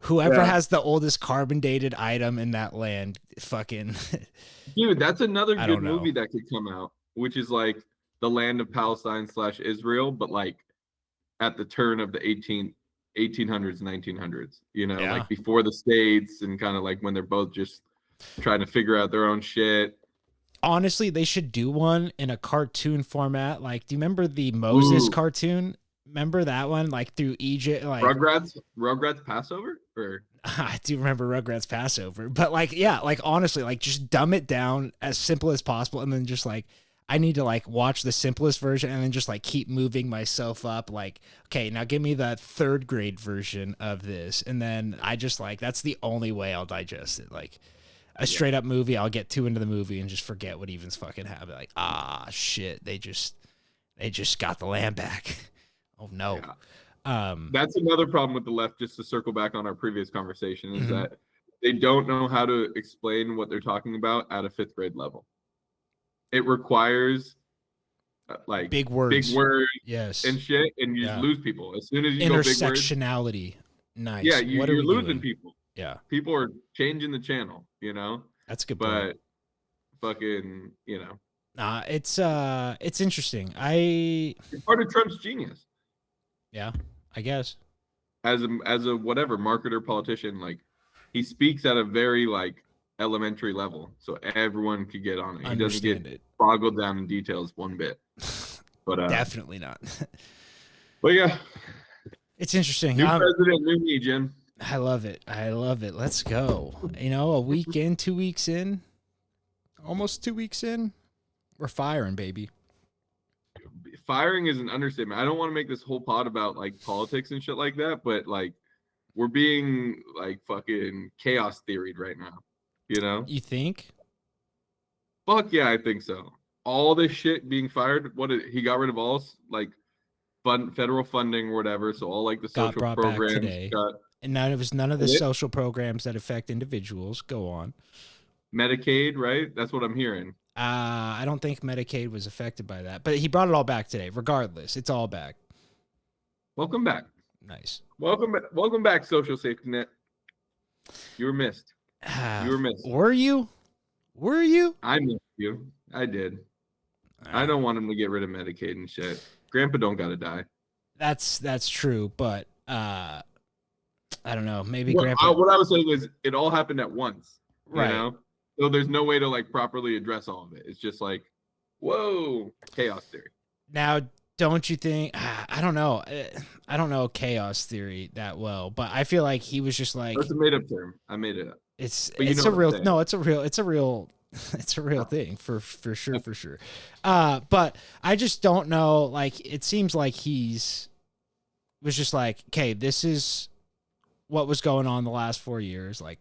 whoever Yeah. has the oldest carbon dated item in that land fucking Dude, that's another I good don't know. movie that could come out, which is like the land of Palestine / Israel, but like at the turn of the 1800s, 1900s, you know, Yeah. like before the States and kind of like when they're both just trying to figure out their own shit. Honestly, they should do one in a cartoon format. Like, do you remember the Moses Ooh. cartoon? Remember that one? Like through Egypt, like Rugrats Passover? Or I do remember Rugrats Passover, but like, yeah, like honestly, like just dumb it down as simple as possible, and then just like I need to like watch the simplest version, and then just like keep moving myself up. Like, okay, now give me the 3rd grade version of this, and then I just like that's the only way I'll digest it. Like a straight up movie, I'll get too into the movie and just forget what even's fucking happened. Like, shit, they just got the land back. Oh no. Yeah. That's another problem with the left, just to circle back on our previous conversation, is Mhm. that they don't know how to explain what they're talking about at a 5th grade level. It requires like Big words. Yes. and shit, and you just lose people as soon as you go big words. Intersectionality. Nice. Yeah, What are you're we losing doing? people. Yeah, People are changing the channel, you know. that's a good point. But fucking, you know, It's interesting. it's part of Trump's genius Yeah, I guess. as a whatever marketer politician. Like he speaks at a very like elementary level, so everyone could get on it. He doesn't Understand get it. boggled down in details one bit. But Definitely not. but yeah, It's interesting. new president, new me, Jim. I love it. I love it. Let's go. You know, a week in, 2 weeks in, almost 2 weeks in, we're firing, baby. Firing is an understatement. I don't want to make this whole pod about like politics and shit like that, but like we're being like fucking chaos theoried right now, you know? You think? Fuck yeah, I think so. All this shit being fired, he got rid of all like federal funding or whatever, so all like the Got social brought back programs today. got And none of the It? social programs that affect individuals. Go on. Medicaid, right? That's what I'm hearing. I don't think Medicaid was affected by that, but he brought it all back today. Regardless, it's all back. Welcome back. Nice. Welcome back, social safety net. You were missed. You were missed. Were you? Were you? I missed you. I did. I don't want him to get rid of Medicaid and shit. Grandpa don't gotta die. That's true, but I don't know. Maybe What Grandpa. I was saying is, it all happened at once. Right. You know? So there's no way to like properly address all of it. It's just like, whoa, chaos theory. Now, don't you think? I don't know. I don't know chaos theory that well, but I feel like he was just like That's a made up term. I made it up. But you it's know a what I'm real saying. no, it's a real it's a real thing for sure. But I just don't know. Like it seems like was just like, okay, this is what was going on the last 4 years. Like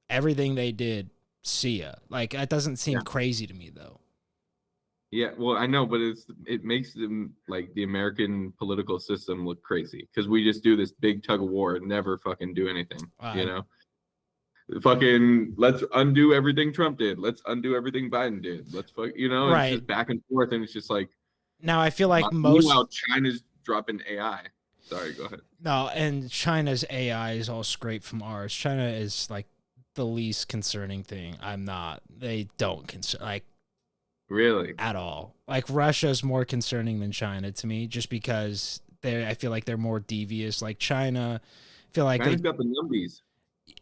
everything they did, see ya. Like that doesn't seem crazy to me though. Yeah, well, I know, but it makes them like the American political system look crazy because we just do this big tug of war and never fucking do anything. You know, fucking let's undo everything Trump did. Let's undo everything Biden did. Let's it's just back and forth, and it's just like. Now I feel like meanwhile, China's dropping AI. Sorry, go ahead. No, and China's AI is all scraped from ours. China is like the least concerning thing. They don't concern like. Really? At all. Like Russia's more concerning than China to me, just because I feel like they're more devious. Like China, I feel like China's got the numbies,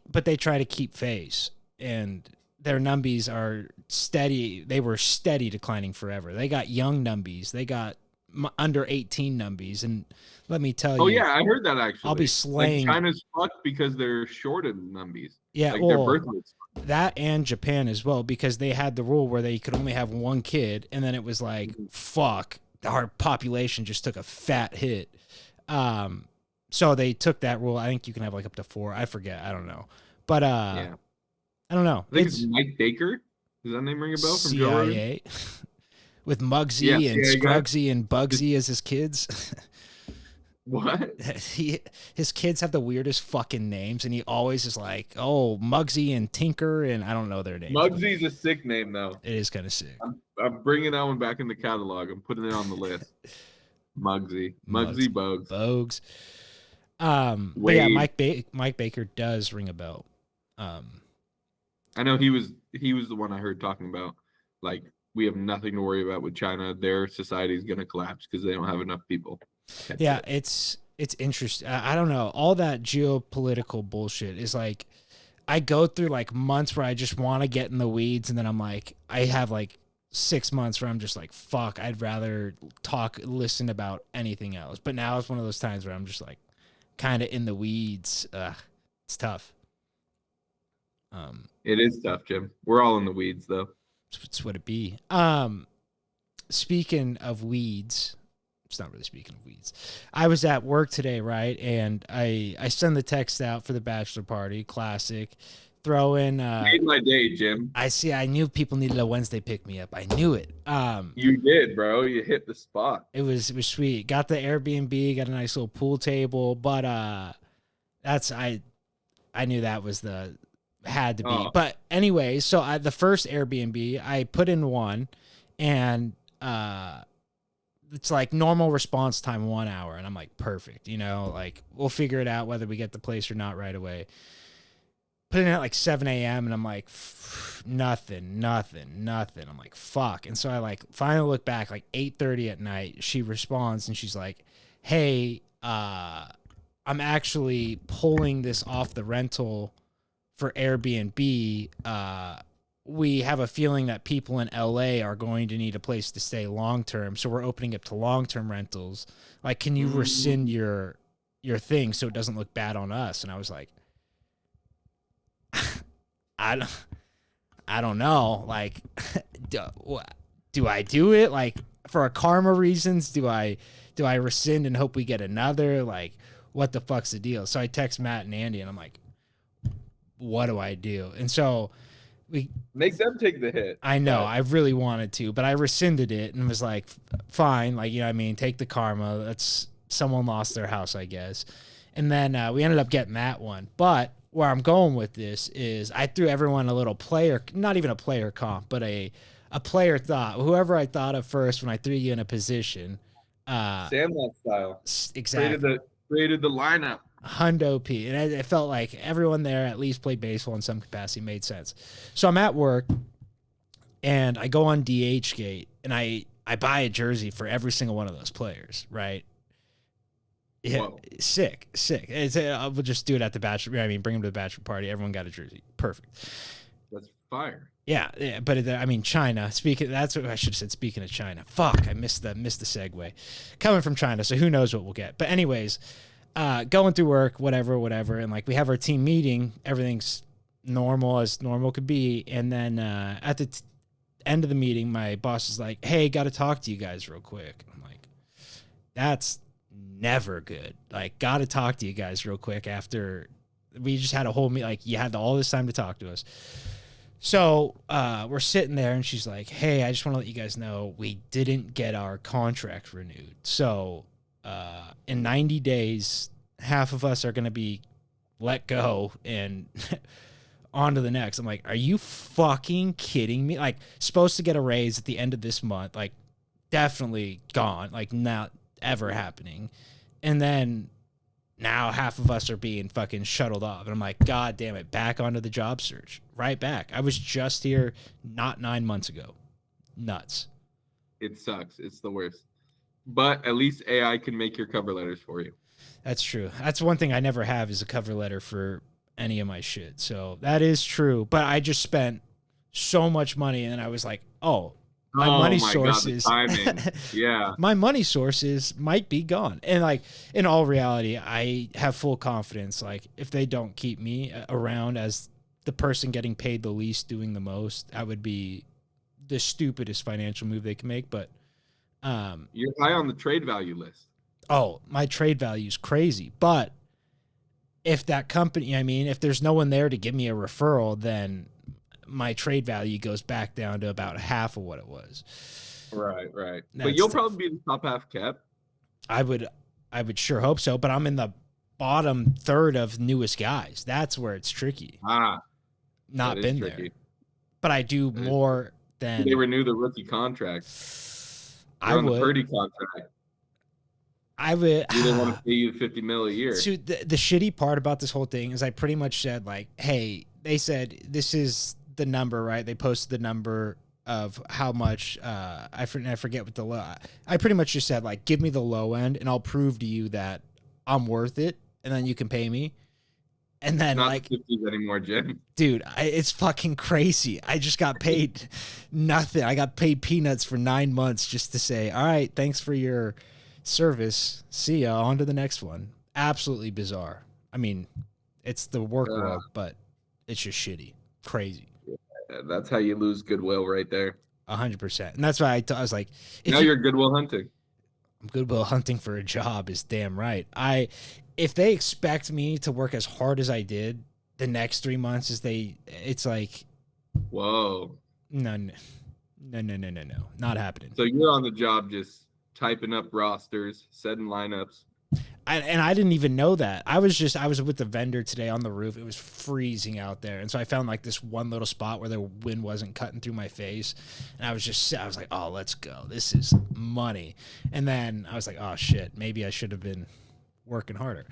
but they try to keep face, and their numbies are steady. They were steady declining forever. They got young numbies. They got under 18 numbies, and let me tell you. Oh yeah, I heard that actually. I'll be slaying. Like China's fucked because they're short of numbies. Yeah, like their birth rates. That and Japan as well, because they had the rule where they could only have one kid, and then it was like, fuck, our population just took a fat hit. So they took that rule. I think you can have like up to 4. I forget. I don't know. But I don't know. I think it's Mike Baker. Does that name ring a bell from CIA? With Muggsy and Scruggsy and Bugsy as his kids. What? His kids have the weirdest fucking names, and he always is like, "Oh, Muggsy and Tinker," and I don't know their names. Muggsy's a sick name, though. It is kind of sick. I'm bringing that one back in the catalog. I'm putting it on the list. Muggsy Bogues. But yeah, Mike Baker does ring a bell. I know he was the one I heard talking about. Like, we have nothing to worry about with China. Their society is going to collapse because they don't have enough people. Yeah, it's interesting. I don't know. All that geopolitical bullshit is like, I go through like months where I just want to get in the weeds, and then I'm like, I have like 6 months where I'm just like, fuck, I'd rather listen about anything else. But now it's one of those times where I'm just like, kind of in the weeds. It's tough. It is tough, Jim. We're all in the weeds, though. It's what it be. Speaking of weeds. It's not really speaking of weeds. I was at work today, right? And I send the text out for the bachelor party. Classic. Throw in. Made my day, Jim. I knew people needed a Wednesday pick me up. I knew it. You did, bro. You hit the spot. It was sweet. Got the Airbnb. Got a nice little pool table. But I knew that was had to be. Oh. But anyway, so the first Airbnb, I put in one, and it's like normal response time 1 hour, and I'm like, perfect, like we'll figure it out whether we get the place or not right away. Put it in at like 7 a.m. and I'm like, nothing. I'm like, fuck. And so I like finally look back, like 8:30 at night. She responds and she's like, hey, I'm actually pulling this off the rental for Airbnb. We have a feeling that people in LA are going to need a place to stay long-term. So we're opening up to long-term rentals. Like, can you rescind your thing so it doesn't look bad on us? And I was like, I don't know. Like, do I do it? Like, for karma reasons, do I rescind and hope we get another? Like, what the fuck's the deal? So I text Matt and Andy and I'm like, what do I do? And so we make them take the hit. I know, I really wanted to, but I rescinded it and was like, fine, like, take the karma. That's someone lost their house, I guess. And then we ended up getting that one. But where I'm going with this is I threw everyone a little player, not even a player comp, but a player thought. Whoever I thought of first when I threw you in a position. Sandlot style. Exactly. Created the lineup. Hundo P. And it felt like everyone there at least played baseball in some capacity. Made sense. So I'm at work and I go on DHgate and I buy a jersey for every single one of those players, right? Yeah, whoa. Sick. We'll just do it at the bachelor. Bring them to the bachelor party. Everyone got a jersey. Perfect. That's fire. Yeah, but I mean China. That's what I should have said. Speaking of China, fuck, I missed the segue. Coming from China, so who knows what we'll get. But anyways, going through work, whatever, and like we have our team meeting, everything's normal as normal could be, and then at the end of the meeting, my boss is like, "Hey, got to talk to you guys real quick." I'm like, "That's never good. Like, got to talk to you guys real quick after we just had a whole meet. Like, you had all this time to talk to us." So we're sitting there, and she's like, "Hey, I just want to let you guys know we didn't get our contract renewed. So in 90 days, half of us are going to be let go and on to the next." I'm like, "Are you fucking kidding me? Like, supposed to get a raise at the end of this month. Like, definitely gone. Like, not ever happening. And then now half of us are being fucking shuttled off." And I'm like, God damn it, back onto the job search. Right back. I was just here not 9 months ago. Nuts. It sucks. It's the worst. But at least AI can make your cover letters for you. That's true. That's one thing I never have is a cover letter for any of my shit. So that is true. But I just spent so much money, and I was like, oh, my money sources. God, the timing. Yeah. My money sources might be gone. And like in all reality, I have full confidence. Like if they don't keep me around as the person getting paid the least, doing the most, that would be the stupidest financial move they can make. But you're high on the trade value list. Oh, my trade value is crazy. But if that company, I mean, if there's no one there to give me a referral, then my trade value goes back down to about half of what it was. Right. But you'll probably be the top half cap. I would sure hope so, but I'm in the bottom third of newest guys. That's where it's tricky. Not been there. But I do more than they renew the rookie contract. I would. On the Purdy contract. I would. You didn't want to pay you $50 million a year. So the shitty part about this whole thing is I pretty much said like, hey, they said this is the number, right? They posted the number of how much. I forget what the low. I pretty much just said like, give me the low end, and I'll prove to you that I'm worth it, and then you can pay me. And then not like 50s anymore, Jim. Dude, it's fucking crazy. I just got paid nothing. I got paid peanuts for 9 months just to say, all right, thanks for your service. See ya. On to the next one. Absolutely bizarre. I mean, it's the work world, but it's just shitty. Crazy. Yeah, that's how you lose goodwill right there. 100%. And that's why I was like, now you're goodwill hunting. Goodwill hunting for a job is damn right. If they expect me to work as hard as I did the next 3 months it's like, whoa, no, not happening. So you're on the job just typing up rosters, setting lineups. And I didn't even know that. I was with the vendor today on the roof. It was freezing out there. And so I found like this one little spot where the wind wasn't cutting through my face. And I was like, oh, let's go. This is money. And then I was like, oh shit, maybe I should have been working harder.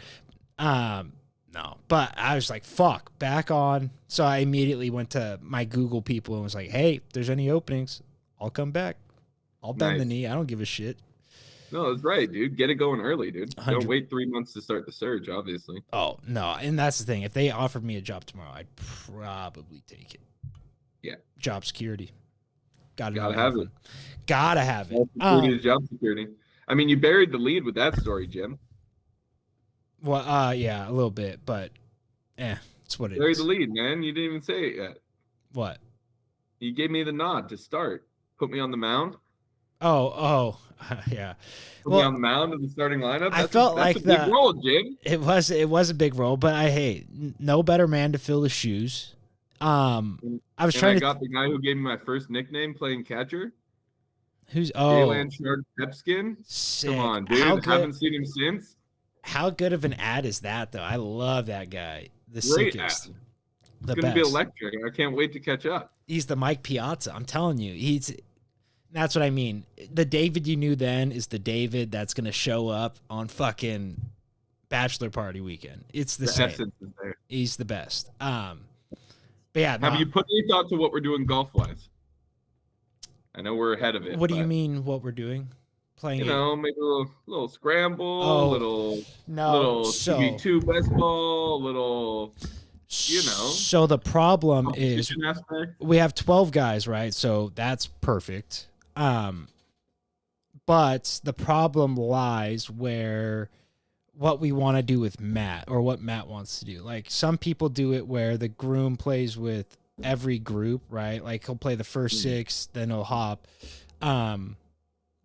No, but I was like, fuck, back on. So I immediately went to my Google people and was like, hey, if there's any openings, I'll come back. I'll bend the knee. I don't give a shit. No, that's right, dude. Get it going early, dude. Don't wait 3 months to start the surge, obviously. Oh, no. And that's the thing. If they offered me a job tomorrow, I'd probably take it. Yeah. Job security. Gotta have it. Gotta have it. Security is job security. I mean, you buried the lead with that story, Jim. Well, yeah, a little bit, but it's what it buried is. The lead, man. You didn't even say it yet. What? You gave me the nod to start. Put me on the mound. Oh, yeah. Put me on the mound in the starting lineup. I felt like a big role, Jim. It was a big role, but no better man to fill his shoes. I got the guy who gave me my first nickname playing catcher. Who's Jalen Pepskin? Come on, dude. Haven't seen him since. How good of an ad is that, though? I love that guy. The Great sickest. Ad. It's going to be electric. I can't wait to catch up. He's the Mike Piazza. I'm telling you. That's what I mean. The David you knew then is the David that's going to show up on fucking bachelor party weekend. It's the same. Essence is there. He's the best. But yeah. Have you put any thought to what we're doing golf-wise? I know we're ahead of it. What do you mean what we're doing? Playing maybe a little scramble, little 2v2 best ball, little you know, So the problem is competition aspect. we have 12 guys, right? So that's perfect. But the problem lies where what we want to do with Matt or what Matt wants to do. Like some people do it where the groom plays with every group, right? Like he'll play the first 6, then he'll hop.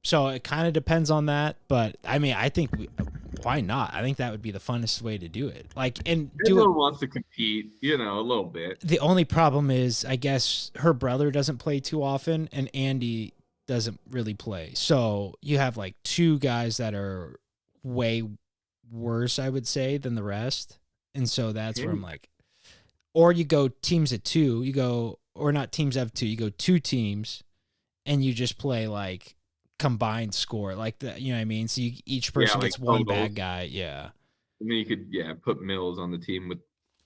So it kind of depends on that, but I mean, I think why not? I think that would be the funnest way to do it. Like, and do Everyone it. wants to compete, you know, a little bit. The only problem is, I guess her brother doesn't play too often, and Andy doesn't really play. So you have like 2 guys that are way worse, I would say, than the rest. And so that's where I'm like, or you go teams at 2, you go, or not teams of 2, you go 2 teams, and you just play like combined score, like the, you know what I mean? So each person like gets one totals. bad guy. Yeah. And then you could, put Mills on the team with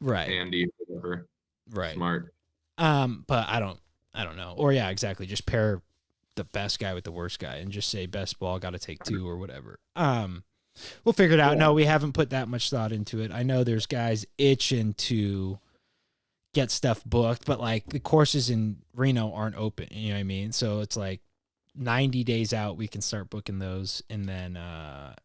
Andy or whatever. Right. Smart. But I don't know. Or yeah, exactly. Just pair the best guy with the worst guy and just say best ball got to take 2 or whatever. We'll figure it out. No, we haven't put that much thought into it. I know there's guys itching to get stuff booked, but like the courses in Reno aren't open. You know what I mean? So it's like 90 days out, we can start booking those. And then,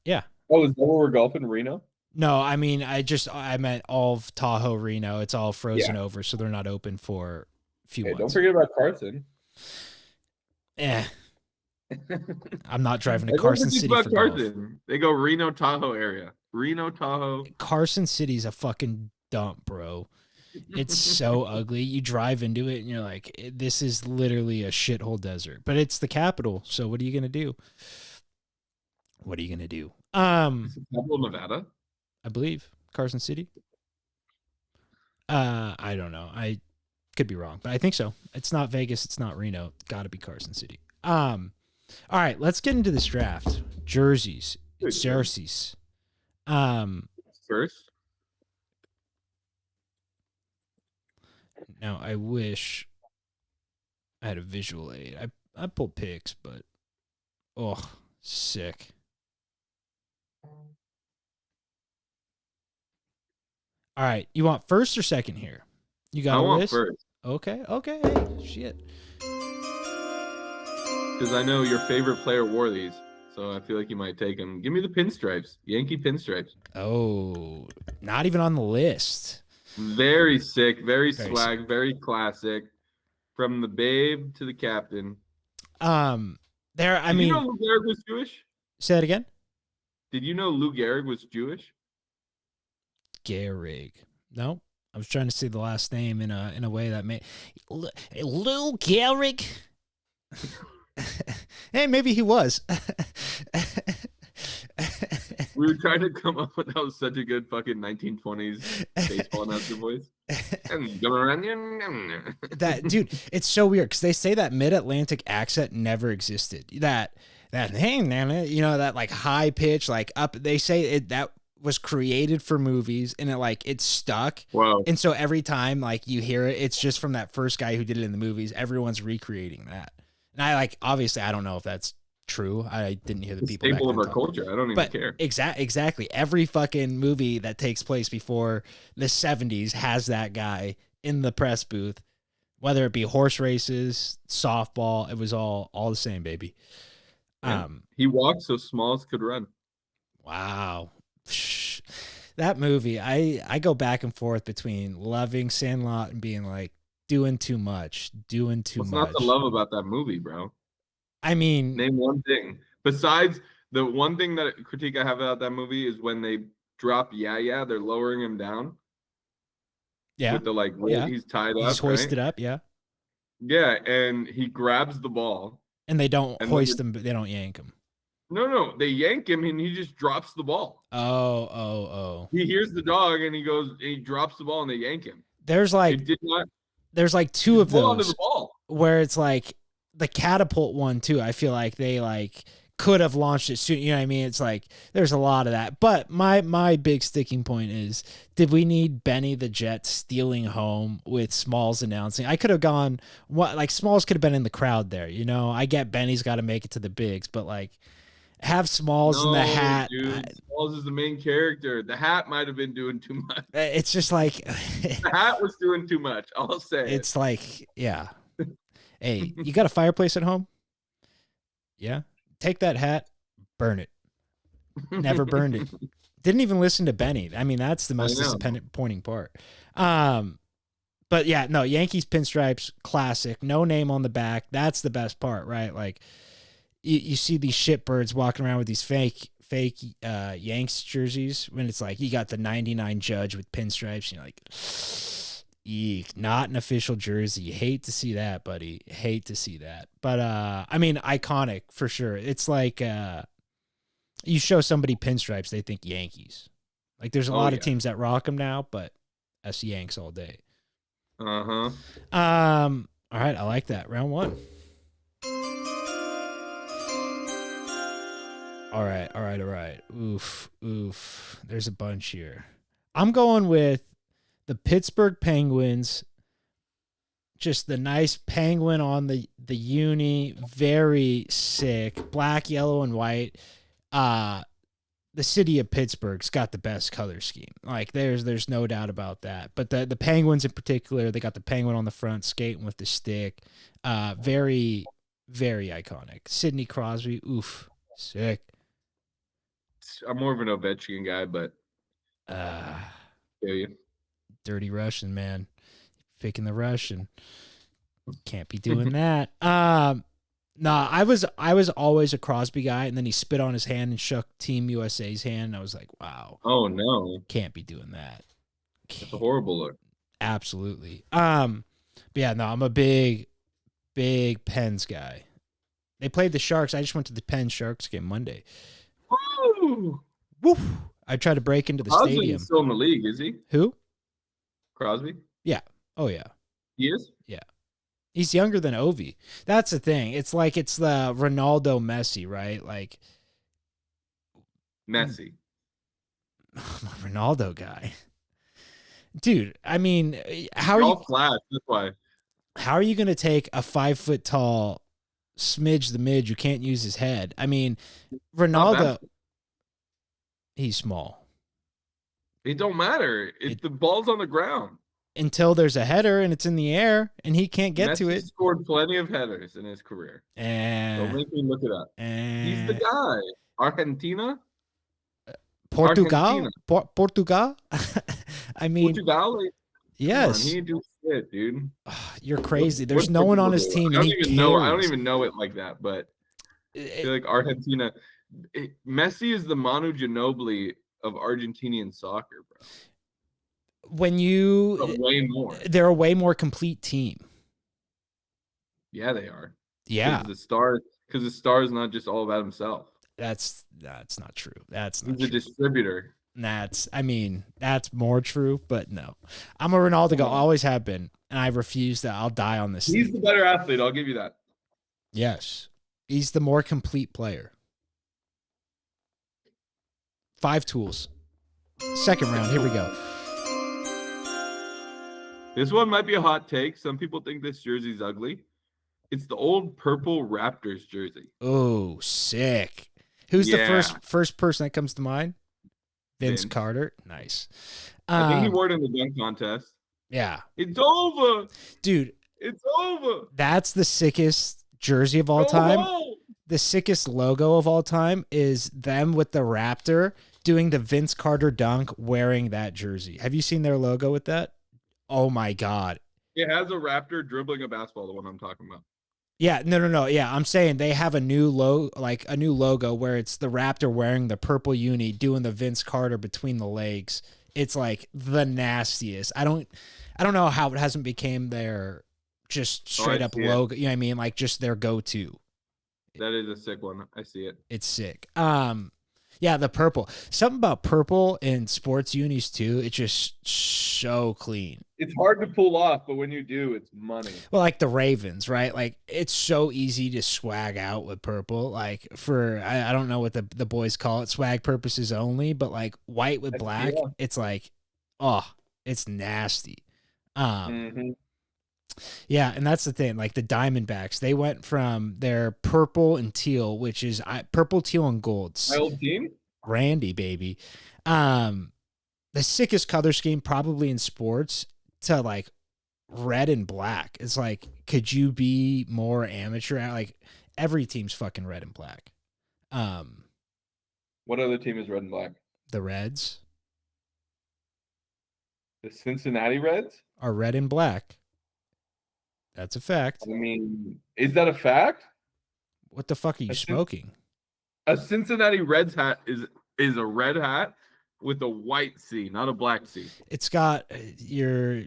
yeah. Oh, is that where we're golfing, Reno? No, I mean, I meant all of Tahoe, Reno. It's all frozen over, so they're not open for a few months. Don't forget about Carson. I'm not driving to Carson City for golf. They go Reno, Tahoe area. Reno, Tahoe. Carson City's a fucking dump, bro. It's so ugly. You drive into it and you're like, this is literally a shithole desert. But it's the capital, so what are you gonna do? What are you gonna do? Is the capital Nevada? I believe Carson City. I don't know. I could be wrong, but I think so. It's not Vegas. It's not Reno. It's got to be Carson City. All right, let's get into this draft. Jerseys, jerseys. First. Now I wish I had a visual aid. I pulled pics, but sick. All right, you want first or second here? You got I a want list? first. Okay. Hey, shit. Because I know your favorite player wore these, so I feel like you might take them. Give me the pinstripes, Yankee pinstripes. Oh, not even on the list. Very sick, very swag, sick. Very classic. From the babe to the captain. Did you know Lou Gehrig was Jewish? Say that again. Did you know Lou Gehrig was Jewish? Gehrig. No, I was trying to say the last name in a way that made Lou Gehrig. Hey, maybe he was. We were trying to come up with that was such a good fucking 1920s baseball announcer voice. That dude, it's so weird because they say that mid-Atlantic accent never existed. That hey, you know, that like high pitch, like up. They say it that was created for movies, and it stuck. Wow. And so every time like you hear it, it's just from that first guy who did it in the movies. Everyone's recreating that. And obviously I don't know if that's true. I didn't hear the people. Staple of our culture. I don't even care. Exactly. Every fucking movie that takes place before the 70s has that guy in the press booth, whether it be horse races, softball. It was all the same, baby. Yeah. He walked so Smalls could run. Wow. That movie, I go back and forth between loving Sandlot and being like, doing too much. What's not to love about that movie, bro? I mean, name one thing besides the one thing that critique I have about that movie is when they drop they're lowering him down. Yeah. With the he's tied up. He's hoisted up, yeah. Yeah, and he grabs the ball. And they don't hoist him, but they don't yank him. No, they yank him and he just drops the ball. Oh. He hears the dog and he drops the ball and they yank him. There's like 2 of those where it's like the catapult one too. I feel like they could have launched it soon. You know what I mean? It's like there's a lot of that. But my big sticking point is, did we need Benny the Jet stealing home with Smalls announcing? I could have gone Smalls could have been in the crowd there. You know, I get Benny's got to make it to the bigs, but Have Smalls in the No, hat. dude. Smalls is the main character. The hat might have been doing too much. It's just like The hat was doing too much. I'll say it's like, yeah. Hey, you got a fireplace at home? Yeah. Take that hat, burn it. Never burned it. Didn't even listen to Benny. I mean, that's the most disappointing part. But yeah, no, Yankees pinstripes, classic. No name on the back. That's the best part, right? Like you see these shitbirds walking around with these fake Yanks jerseys when it's like you got the 99 Judge with pinstripes. And you're like, eek, not an official jersey. You hate to see that, buddy. Hate to see that. But I mean, iconic for sure. It's like you show somebody pinstripes, they think Yankees. Like there's a lot of teams that rock them now, but us Yanks all day. Uh-huh. All right, I like that. Round 1. All right. Oof. There's a bunch here. I'm going with the Pittsburgh Penguins. Just the nice penguin on the uni, very sick. Black, yellow, and white. The city of Pittsburgh's got the best color scheme. Like there's no doubt about that. But the Penguins in particular, they got the penguin on the front skating with the stick. Very, very iconic. Sidney Crosby, oof, sick. I'm more of an Ovechkin guy, but Dirty Russian, man. Picking the Russian. Can't be doing that. Nah, I was always a Crosby guy, and then he spit on his hand and shook Team USA's hand, and I was like, wow. Oh, no. Can't be doing that. It's a horrible look. Absolutely. But yeah, no, I'm a big Pens guy. They played the Sharks. I just went to the Pens Sharks game Monday. Woo! Woo! I tried to break into the stadium. Still in the league, is he? Who? Crosby? Yeah. Oh, yeah. He is? Yeah. He's younger than Ovi. That's the thing. It's like it's the Ronaldo Messi, right? Like Messi. I'm a Ronaldo guy. Dude, I mean, how are You're you all flat, that's why. How are you going to take a 5 foot tall smidge the mid who can't use his head? I mean, Ronaldo, he's small. It don't matter. The ball's on the ground. Until there's a header and it's in the air and he can't get Messi to it. Scored plenty of headers in his career. Don't make me look it up. He's the guy. Argentina? Portugal? Portugal? I mean, Portugal? Yes. He didn't do shit, dude. You're crazy. There's no one on his team. I don't even know it like that, but I feel like Argentina. Messi is the Manu Ginobili of Argentinian soccer, bro. They're a way more complete team. Yeah, they are. Yeah, because the star is not just all about himself. That's not true. He's a distributor. That's more true, but no. I'm a Ronaldo guy, always have been, and I refuse that. I'll die on this. He's the better athlete. I'll give you that. Yes, he's the more complete player. 5 tools. Second round. Here we go. This one might be a hot take. Some people think this jersey's ugly. It's the old purple Raptors jersey. Oh, sick. Who's the first person that comes to mind? Vince Carter. Nice. I think he wore it in the dunk contest. Yeah. It's over. Dude. It's over. That's the sickest jersey of all time. The sickest logo of all time is them with the Raptor doing the Vince Carter dunk wearing that jersey. Have you seen their logo with that? Oh my God. It has a Raptor dribbling a basketball, the one I'm talking about. Yeah, no. Yeah, I'm saying they have a new logo where it's the Raptor wearing the purple uni doing the Vince Carter between the legs. It's like the nastiest. I don't know how it hasn't became their just straight up logo. You know what I mean? Like just their go-to. That is a sick one. I see it. It's sick. Yeah, the purple. Something about purple in sports unis too. It's just so clean. It's hard to pull off, but when you do, it's money. Well, like the Ravens, right? Like it's so easy to swag out with purple. Like for I don't know what the boys call it, swag purposes only, but like white with black, it's like, oh, it's nasty. Yeah, and that's the thing. Like the Diamondbacks, they went from their purple and teal, which is purple, teal, and gold. My old team. Randy, baby. The sickest color scheme probably in sports to like red and black. It's like, could you be more amateur? Like every team's fucking red and black. What other team is red and black? The Reds The Cincinnati Reds. are red and black. That's a fact. I mean, is that a fact? What the fuck are you smoking? A Cincinnati Reds hat is a red hat with a white C, not a black C. It's got your.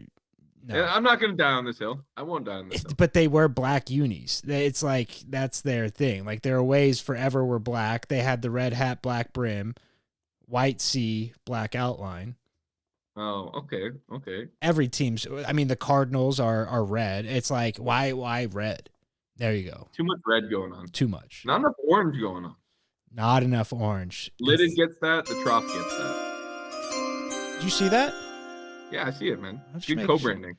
No. And I'm not going to die on this hill. I won't die on this hill. But they wear black unis. It's like that's their thing. Like their aways forever were black. They had the red hat, black brim, white C, black outline. Oh, okay. Every team's. I mean, the Cardinals are red. It's like why red? There you go. Too much red going on. Too much. Not enough orange going on. Not enough orange. Lidded gets that. The Trough gets that. Did you see that? Yeah, I see it, man. Just Good co-branding.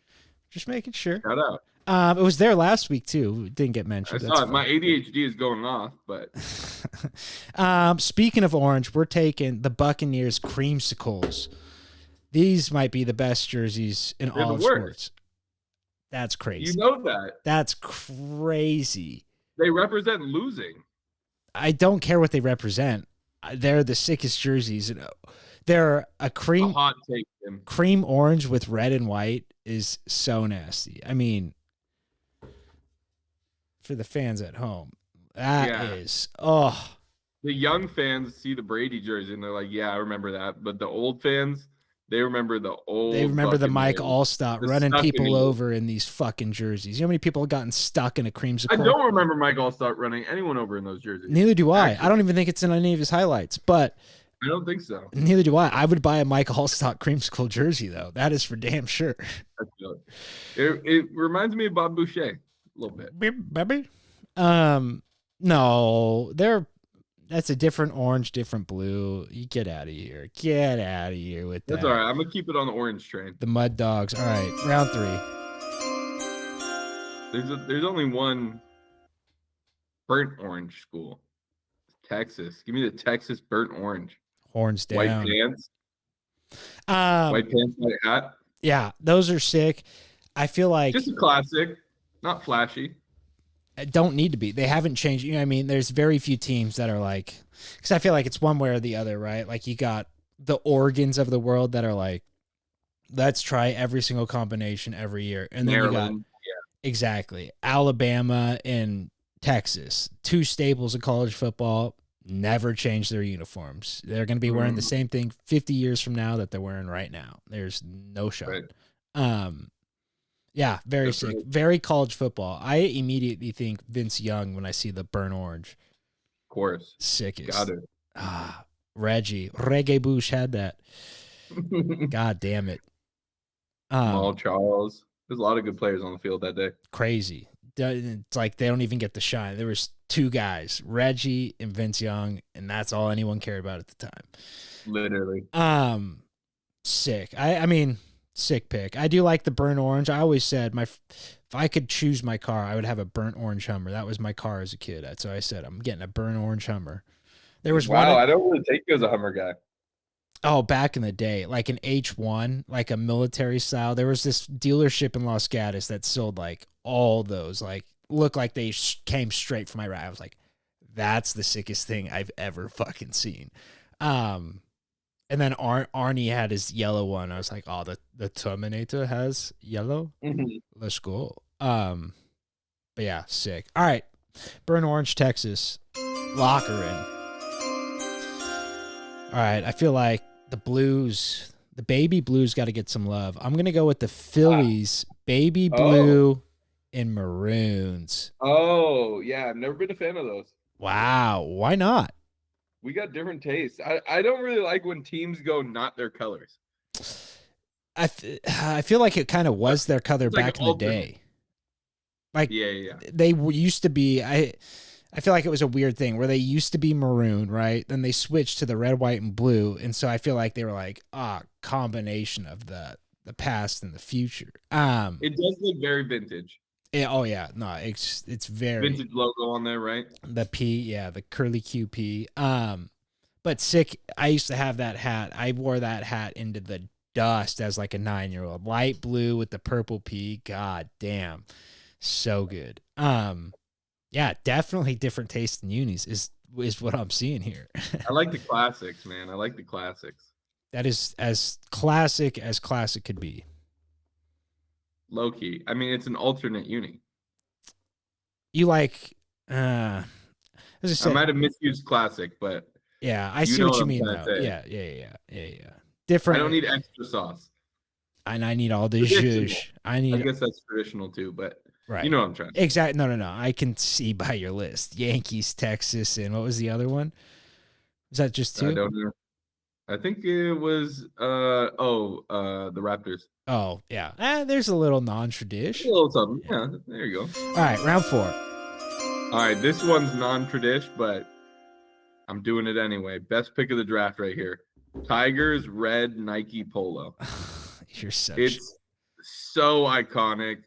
Just making sure. Shout out. It was there last week too. It didn't get mentioned. I saw it. My ADHD is going off, but speaking of orange, we're taking the Buccaneers creamsicles. These might be the best jerseys in all of sports. That's crazy. You know that. That's crazy. They represent losing. I don't care what they represent. They're the sickest jerseys. They're a hot take, Tim. Cream orange with red and white is so nasty. I mean, for the fans at home, that is the young fans see the Brady jersey and they're like, "Yeah, I remember that." But the old fans, they remember the old. They remember the Mike Allstott running people in over in these fucking jerseys. You know how many people have gotten stuck in a creamsicle? I don't remember Mike Allstott running anyone over in those jerseys. Neither do I. Actually, I don't even think it's in any of his highlights, but I don't think so. Neither do I. I would buy a Mike Allstott creamsicle jersey, though. That is for damn sure. That's good. It reminds me of Bob Boucher a little bit. Baby? No, that's a different orange, different blue. You get out of here. Get out of here with that. That's all right. I'm gonna keep it on the orange train. The Mud Dogs. All right, round 3. There's only one burnt orange school. Texas. Give me the Texas burnt orange. Horns down. White pants. White pants, white hat. Yeah, those are sick. I feel like just a classic, not flashy. Don't need to be. They haven't changed. You know what I mean? There's very few teams that are like, because I feel like it's one way or the other, right? Like you got the Oregons of the world that are like, let's try every single combination every year. And then Maryland, you got exactly Alabama and Texas, 2 staples of college football, never change their uniforms. They're going to be wearing the same thing 50 years from now that they're wearing right now. There's no shot. Right. Yeah, very sick. Very college football. I immediately think Vince Young when I see the burnt orange. Of course. Sickest. Got it. Reggae Bush had that. God damn it. Jamal Charles. There's a lot of good players on the field that day. Crazy. It's like they don't even get the shine. There was 2 guys, Reggie and Vince Young, and that's all anyone cared about at the time. Literally. Sick. I mean, sick pick. I do like the burnt orange. I always said if I could choose my car, I would have a burnt orange Hummer. That was my car as a kid. So I said I'm getting a burnt orange Hummer. There was one. I don't really take you as a Hummer guy. Oh, back in the day, like an H1, like a military style. There was this dealership in Los Gatos that sold like all those, like looked like they came straight from Iraq. I was like, that's the sickest thing I've ever fucking seen. And then Arnie had his yellow one. I was like, oh, the Terminator has yellow. Mm-hmm. Let's go. But yeah, sick. All right, burnt orange, Texas, locker in. All right, I feel like the Blues, the baby Blues got to get some love. I'm going to go with the Phillies, baby blue and maroons. Oh, yeah. I've never been a fan of those. Wow. Why not? We got different tastes. I don't really like when teams go not their colors. I feel like it kind of was their color back in the day. Like, yeah. They used to be, I feel like it was a weird thing where they used to be maroon, right? Then they switched to the red, white, and blue. And so I feel like they were like, combination of the past and the future. It does look very vintage. Oh yeah, no, it's very Vintage logo on there, right? the P, yeah, the curly QP. But sick. I used to have that hat. I wore that hat into the dust as like a 9-year-old. Light blue with the purple P. God damn, so good. Yeah, definitely different taste in unis is what I'm seeing here. I like the classics, man. I like the classics. That is as classic could be. Low key. I mean, it's an alternate uni. You like, as I I said, might have misused classic, but yeah, I you see know what what you I'm mean trying though. to say. Yeah. I Different. don't need extra sauce. And I need all the Traditional. zhuzh. I need guess that's traditional too, but right. you know what I'm trying to say. Exactly. No. I can see by your list. Yankees, Texas, and what was the other one? Was that just two? I don't know. I think it was the Raptors. Oh, yeah. There's a little A non-tradish. little something. Yeah, there you go. All right, round 4. All right, this one's non-tradish, but I'm doing it anyway. Best pick of the draft right here. Tigers red Nike polo. It's so iconic.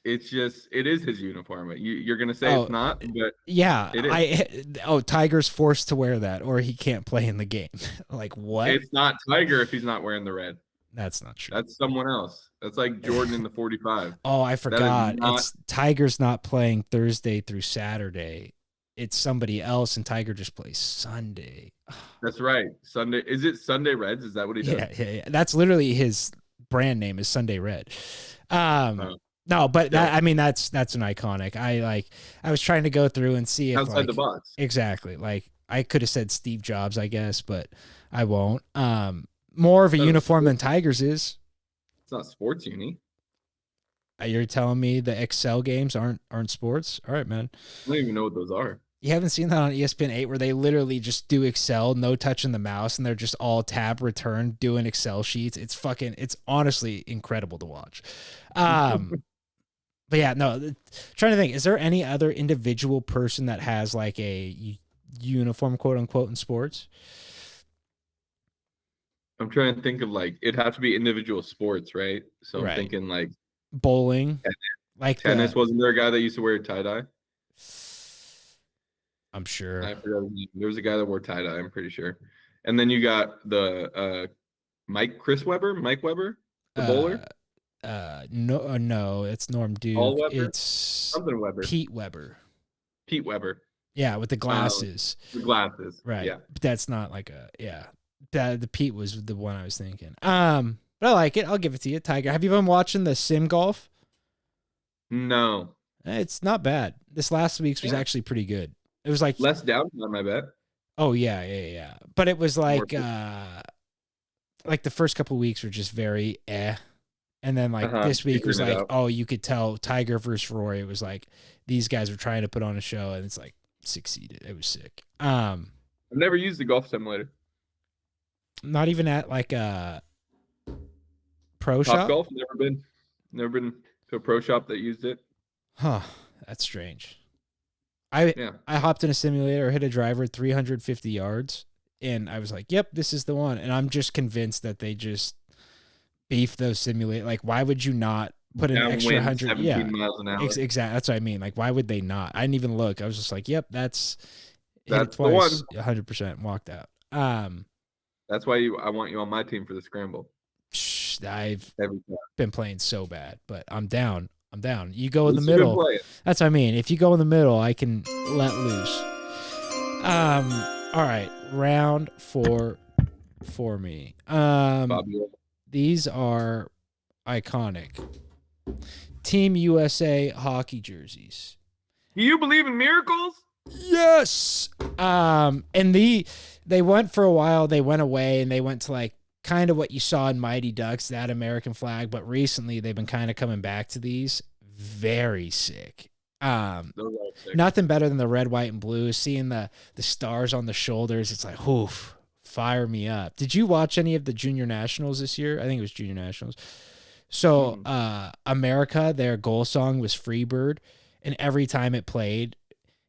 It is his uniform. You're gonna say it's not, but yeah, it is. Tiger's forced to wear that, or he can't play in the game. Like what? It's not Tiger if he's not wearing the red. That's not true. That's someone else. That's like Jordan in the 45. Oh, I forgot. not- It's Tiger's not playing Thursday through Saturday. It's somebody else, and Tiger just plays Sunday. That's right. Sunday. Is it Sunday Reds? Is that what he does? Yeah. That's literally his brand name is Sunday Red. No, but Yeah. that's an iconic. I was trying to go through and see if Outside the box. Exactly. Like I could have said Steve Jobs, I guess, but I won't. More of a uniform than Tigers is. It's not sports uni. You're telling me the Excel games aren't sports? All right, man. I don't even know what those are. You haven't seen that on ESPN 8 where they literally just do Excel, no touching the mouse, and they're just all tab return doing Excel sheets. It's honestly incredible to watch. But yeah, no, trying to think, is there any other individual person that has like a uniform, quote unquote, in sports? I'm trying to think of like, it'd have to be individual sports, right? So I'm thinking like bowling, like tennis. Wasn't there a guy that used to wear tie-dye? I'm sure. I forgot his name. There was a guy that wore tie-dye, I'm pretty sure. And then you got the Mike Weber, the bowler. No, it's Norm Duke. Weber? It's Something Weber. Pete Weber. Pete Weber. Yeah, with the glasses. The glasses. Right. Yeah. But that's not like the Pete was the one I was thinking. But I like it. I'll give it to you, Tiger. Have you been watching the sim golf? No. It's not bad. This last week's was actually pretty good. It was like less downtime, I bet. Oh yeah. But it was like the first couple of weeks were just very and then like this week was like, oh, you could tell Tiger versus Rory. It was like these guys were trying to put on a show, and it's like succeeded. It was sick. I've never used the golf simulator. Not even at like a pro Top shop. Golf, never been to a pro shop that used it. Huh, that's strange. I hopped in a simulator, hit a driver 350 yards, and I was like, "Yep, this is the one." And I'm just convinced that they just beef those simulator. Like, why would you not put an extra 100? Yeah, miles an hour. Exactly. That's what I mean. Like, why would they not? I didn't even look. I was just like, "Yep, that's the twice, one." 100% walked out. That's why I want you on my team for the scramble. I've been playing so bad, but I'm down. You go in the middle. That's what I mean. If you go in the middle, I can let loose. All right. Round 4 for me. These are iconic. Team USA hockey jerseys. Do you believe in miracles? Yes. And they went for a while, they went away, and they went to like kind of what you saw in Mighty Ducks, that American flag, but recently they've been kind of coming back to these. Very sick. Nothing better than the red, white, and blue. Seeing the stars on the shoulders, it's like, oof, fire me up. Did you watch any of the Junior Nationals this year? I think it was Junior Nationals. So America, their goal song was Freebird, and every time it played,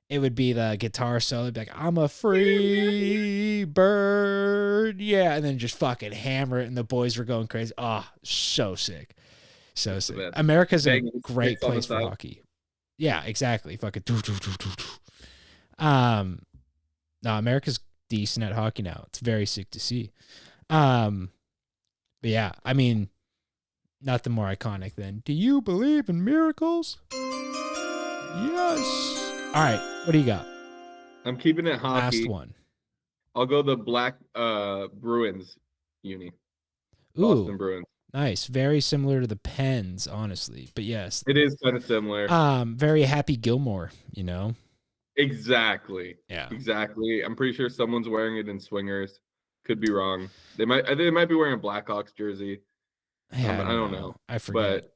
it would be the guitar solo. It'd be like, I'm a free bird. Yeah. And then just fucking hammer it. And the boys were going crazy. Oh, so sick. So sick. best. America's a Banging great sticks on the place for side. hockey. Yeah, exactly. Fucking. No, America's decent at hockey now. It's very sick to see. But yeah, I mean, nothing more iconic than, do you believe in miracles? Yes. All right, what do you got? I'm keeping it hockey. Last one. I'll go the Black Bruins uni. Ooh, Boston Bruins. nice. Very similar to the Pens, honestly. But yes. It is kind of similar. Very Happy Gilmore, you know? Exactly. Yeah. Exactly. I'm pretty sure someone's wearing it in Swingers. Could be wrong. They might be wearing a Blackhawks jersey. Yeah, I don't know. I forget. But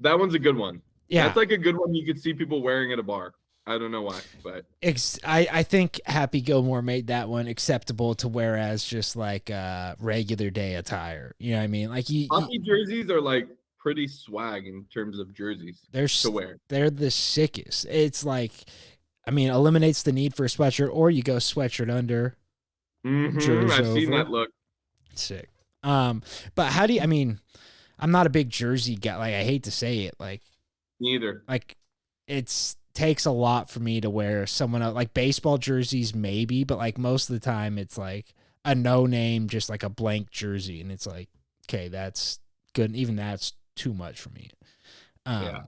that one's a good one. Yeah. That's like a good one you could see people wearing at a bar. I don't know why, but I think Happy Gilmore made that one acceptable to wear as just like regular day attire. You know what I mean? Like hockey jerseys are like pretty swag in terms of jerseys to wear. They're the sickest. It's like, I mean, eliminates the need for a sweatshirt, or you go sweatshirt under. Mm-hmm. I've seen that look. Sick. But how do you? I mean, I'm not a big jersey guy. Like, I hate to say it. Like, neither. Like, takes a lot for me to wear someone else, like baseball jerseys maybe, but like most of the time it's like a no name, just like a blank jersey, and it's like, okay, that's good. And even that's too much for me. Yeah.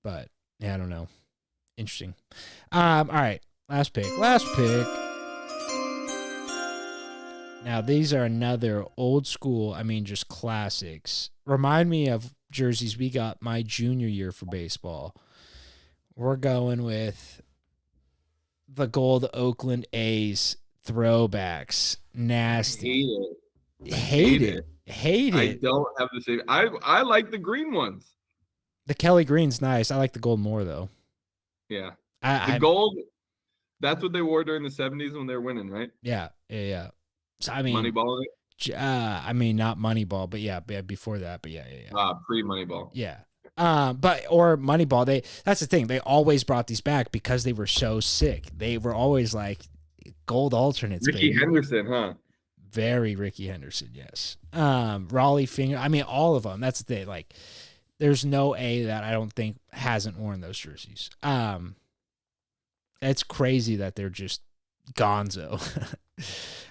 But yeah, I don't know. Interesting. All right, last pick. Now these are another old school, I mean, just classics. Remind me of jerseys we got my junior year for baseball. We're going with the gold Oakland A's throwbacks. Nasty. Hate it. I don't have the same. I like the green ones. The Kelly Green's nice. I like the gold more though. Yeah. The gold, that's what they wore during the 70s when they were winning, right? Yeah. So I mean, Moneyball. I mean, not Moneyball, but yeah, before that, but yeah. Pre-Moneyball. Yeah. Or Moneyball, that's the thing. They always brought these back because they were so sick. They were always like gold alternates. Ricky Henderson, huh? Very Ricky Henderson, yes. Raleigh Finger. I mean, all of them. That's the thing. Like, there's no A that I don't think hasn't worn those jerseys. It's crazy that they're just gonzo.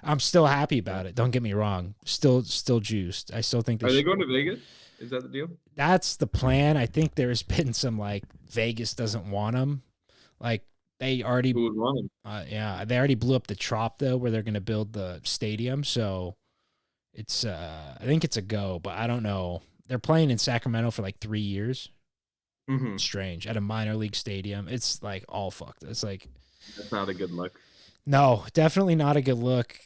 I'm still happy about it. Don't get me wrong. Still juiced. I still think are they going to Vegas? Is that the deal? That's the plan. I think there's been some like Vegas doesn't want them. Like they already, who would want them? Yeah, they already blew up the Trough though, where they're going to build the stadium. So it's, I think it's a go, but I don't know. They're playing in Sacramento for like 3 years. Mm-hmm. Strange at a minor league stadium. It's like all fucked. It's like that's not a good look. No, definitely not a good look.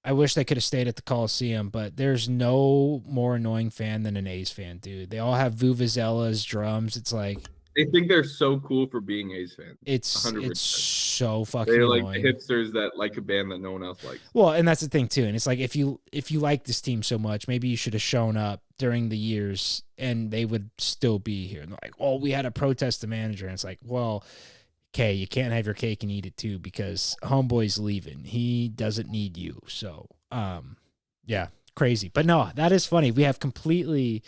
I wish they could have stayed at the Coliseum, but there's no more annoying fan than an A's fan, dude. They all have vuvuzelas, drums. It's like they think they're so cool for being A's fans. It's 100%. It's so fucking they're annoying. like the hipsters that like a band that no one else likes. Well, and that's the thing too. And it's like if you like this team so much, maybe you should have shown up during the years, and they would still be here. And they're like, "Oh, we had to protest the manager," and it's like, well. Okay, you can't have your cake and eat it too because homeboy's leaving. He doesn't need you. So, yeah, crazy. But no, that is funny. We have completely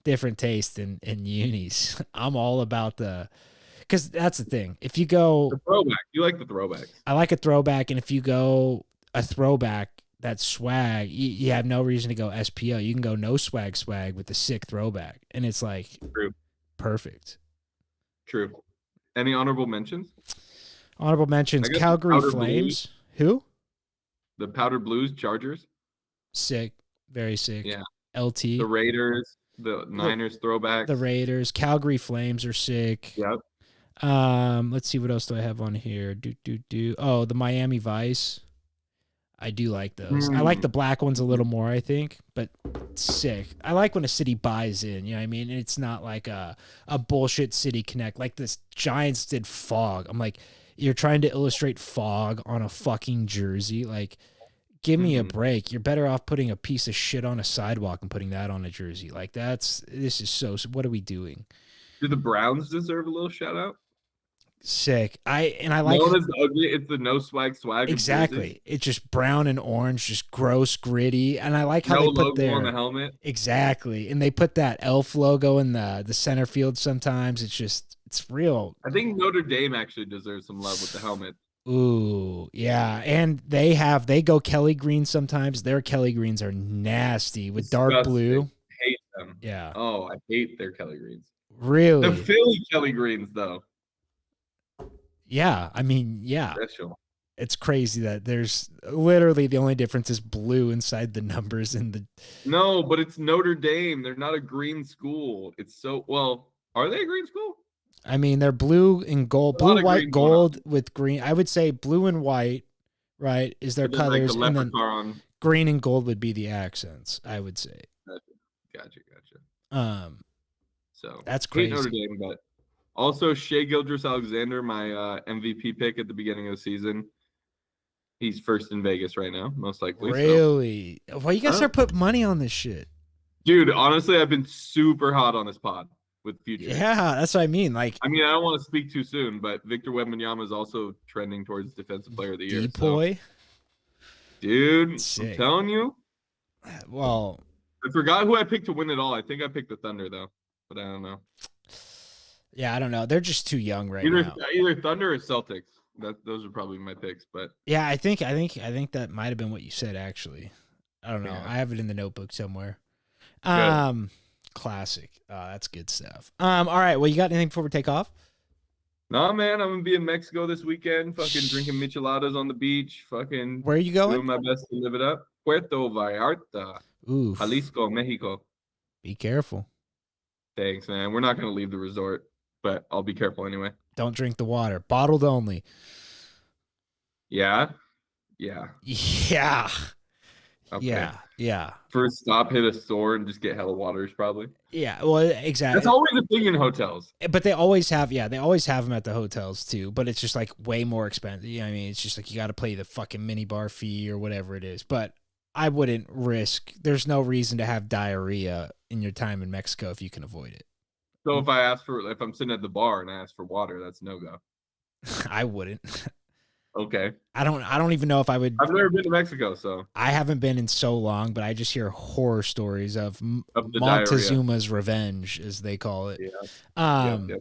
different taste in unis. I'm all about because that's the thing. If you go the throwback, you like the throwbacks. I like a throwback, and if you go a throwback that's swag, you have no reason to go SPO. You can go no swag with the sick throwback, and it's like perfect. True. Any honorable mentions? Honorable mentions: Calgary Flames. Blues. Who? The Powder Blues Chargers. Sick. Very sick. Yeah. LT. The Raiders. The Niners throwbacks. The Raiders. Calgary Flames are sick. Yep. Let's see, what else do I have on here? Oh, the Miami Vice. I do like those. I like the black ones a little more, I think, but sick. I like when a city buys in, you know what I mean? And it's not like a bullshit city connect. Like this Giants did fog. I'm like, you're trying to illustrate fog on a fucking jersey. Like, give me a break. You're better off putting a piece of shit on a sidewalk and putting that on a jersey. Like, this is so, what are we doing? Do the Browns deserve a little shout out? Sick. I like Known as the ugly, it's the no swag swag. of jerseys. exactly. It's just brown and orange, just gross, gritty. And I like how No they put logo their on the helmet. exactly. And they put that elf logo in the center field sometimes. It's real. I think Notre Dame actually deserves some love with the helmet. Ooh, yeah. And they go Kelly green sometimes. Their Kelly greens are nasty with dark Disgusting. blue. Hate them. Yeah. Oh, I hate their Kelly Greens. The Really? Philly Kelly Greens, though. Yeah. I mean, yeah. Special. It's crazy that there's literally the only difference is blue inside the numbers in the No, but it's Notre Dame. They're not a green school. It's so well. Are they a green school? I mean, they're blue and gold, A lot blue, of white, green going gold with green. I would say blue and white, right, is their But then, like, colors, the and then leprechaun. green and gold would be the accents. I would say. Gotcha. So That's hate Notre crazy. Dame, but also Shea Gildress-Alexander, my MVP pick at the beginning of the season. He's first in Vegas right now, most likely. So. Really? Why you guys start putting money on this shit? Dude, honestly, I've been super hot on this pod with Future. Yeah, that's what I mean. Like, I mean, I don't want to speak too soon, but Victor Wembanyama is also trending towards Defensive Player of the Year. Depoy. So. Dude, Sick. I'm telling you. Well, I forgot who I picked to win it all. I think I picked the Thunder, though, but I don't know. yeah, I don't know. They're just too young right Either now. either Thunder or Celtics. Those are probably my picks, but Yeah, I think that might have been what you said. Actually, I don't know. Yeah. I have it in the notebook somewhere. Good. Classic. That's good stuff. All right. Well, you got anything before we take off? nah, man, I'm gonna be in Mexico this weekend. Fucking drinking micheladas on the beach. Fucking Where are you doing going? my best to live it up. Puerto Vallarta, Ooh, Jalisco, Mexico. be careful. Thanks, man. We're not gonna leave the resort, but I'll be careful anyway. Don't drink the water. Bottled only. Yeah. Yeah. Okay. Yeah. First stop, hit a store and just get hella waters, probably. Yeah. Well, exactly. That's always a thing in hotels. But they always have them at the hotels too. But it's just like way more expensive. You know what I mean? It's just like you got to pay the fucking mini bar fee or whatever it is. But I wouldn't risk. There's no reason to have diarrhea in your time in Mexico if you can avoid it. So if I'm sitting at the bar and I ask for water, that's no go. I wouldn't. Okay. I don't even know if I would. I've never been to Mexico, so I haven't been in so long, but I just hear horror stories of the Montezuma's revenge, as they call it. yeah. Yep.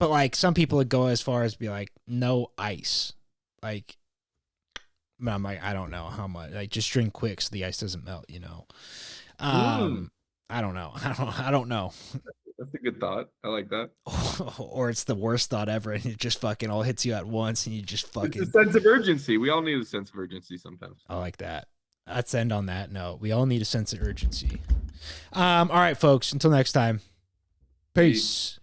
But like some people would go as far as be like, no ice. Like, but I'm like, I don't know how much. Like, just drink quick so the ice doesn't melt. You know. I don't know. I don't know. That's a good thought. I like that. Or it's the worst thought ever, and it just fucking all hits you at once, and you just fucking. It's a sense of urgency. We all need a sense of urgency sometimes. I like that. Let's end on that note. We all need a sense of urgency. All right, folks. Until next time. Peace.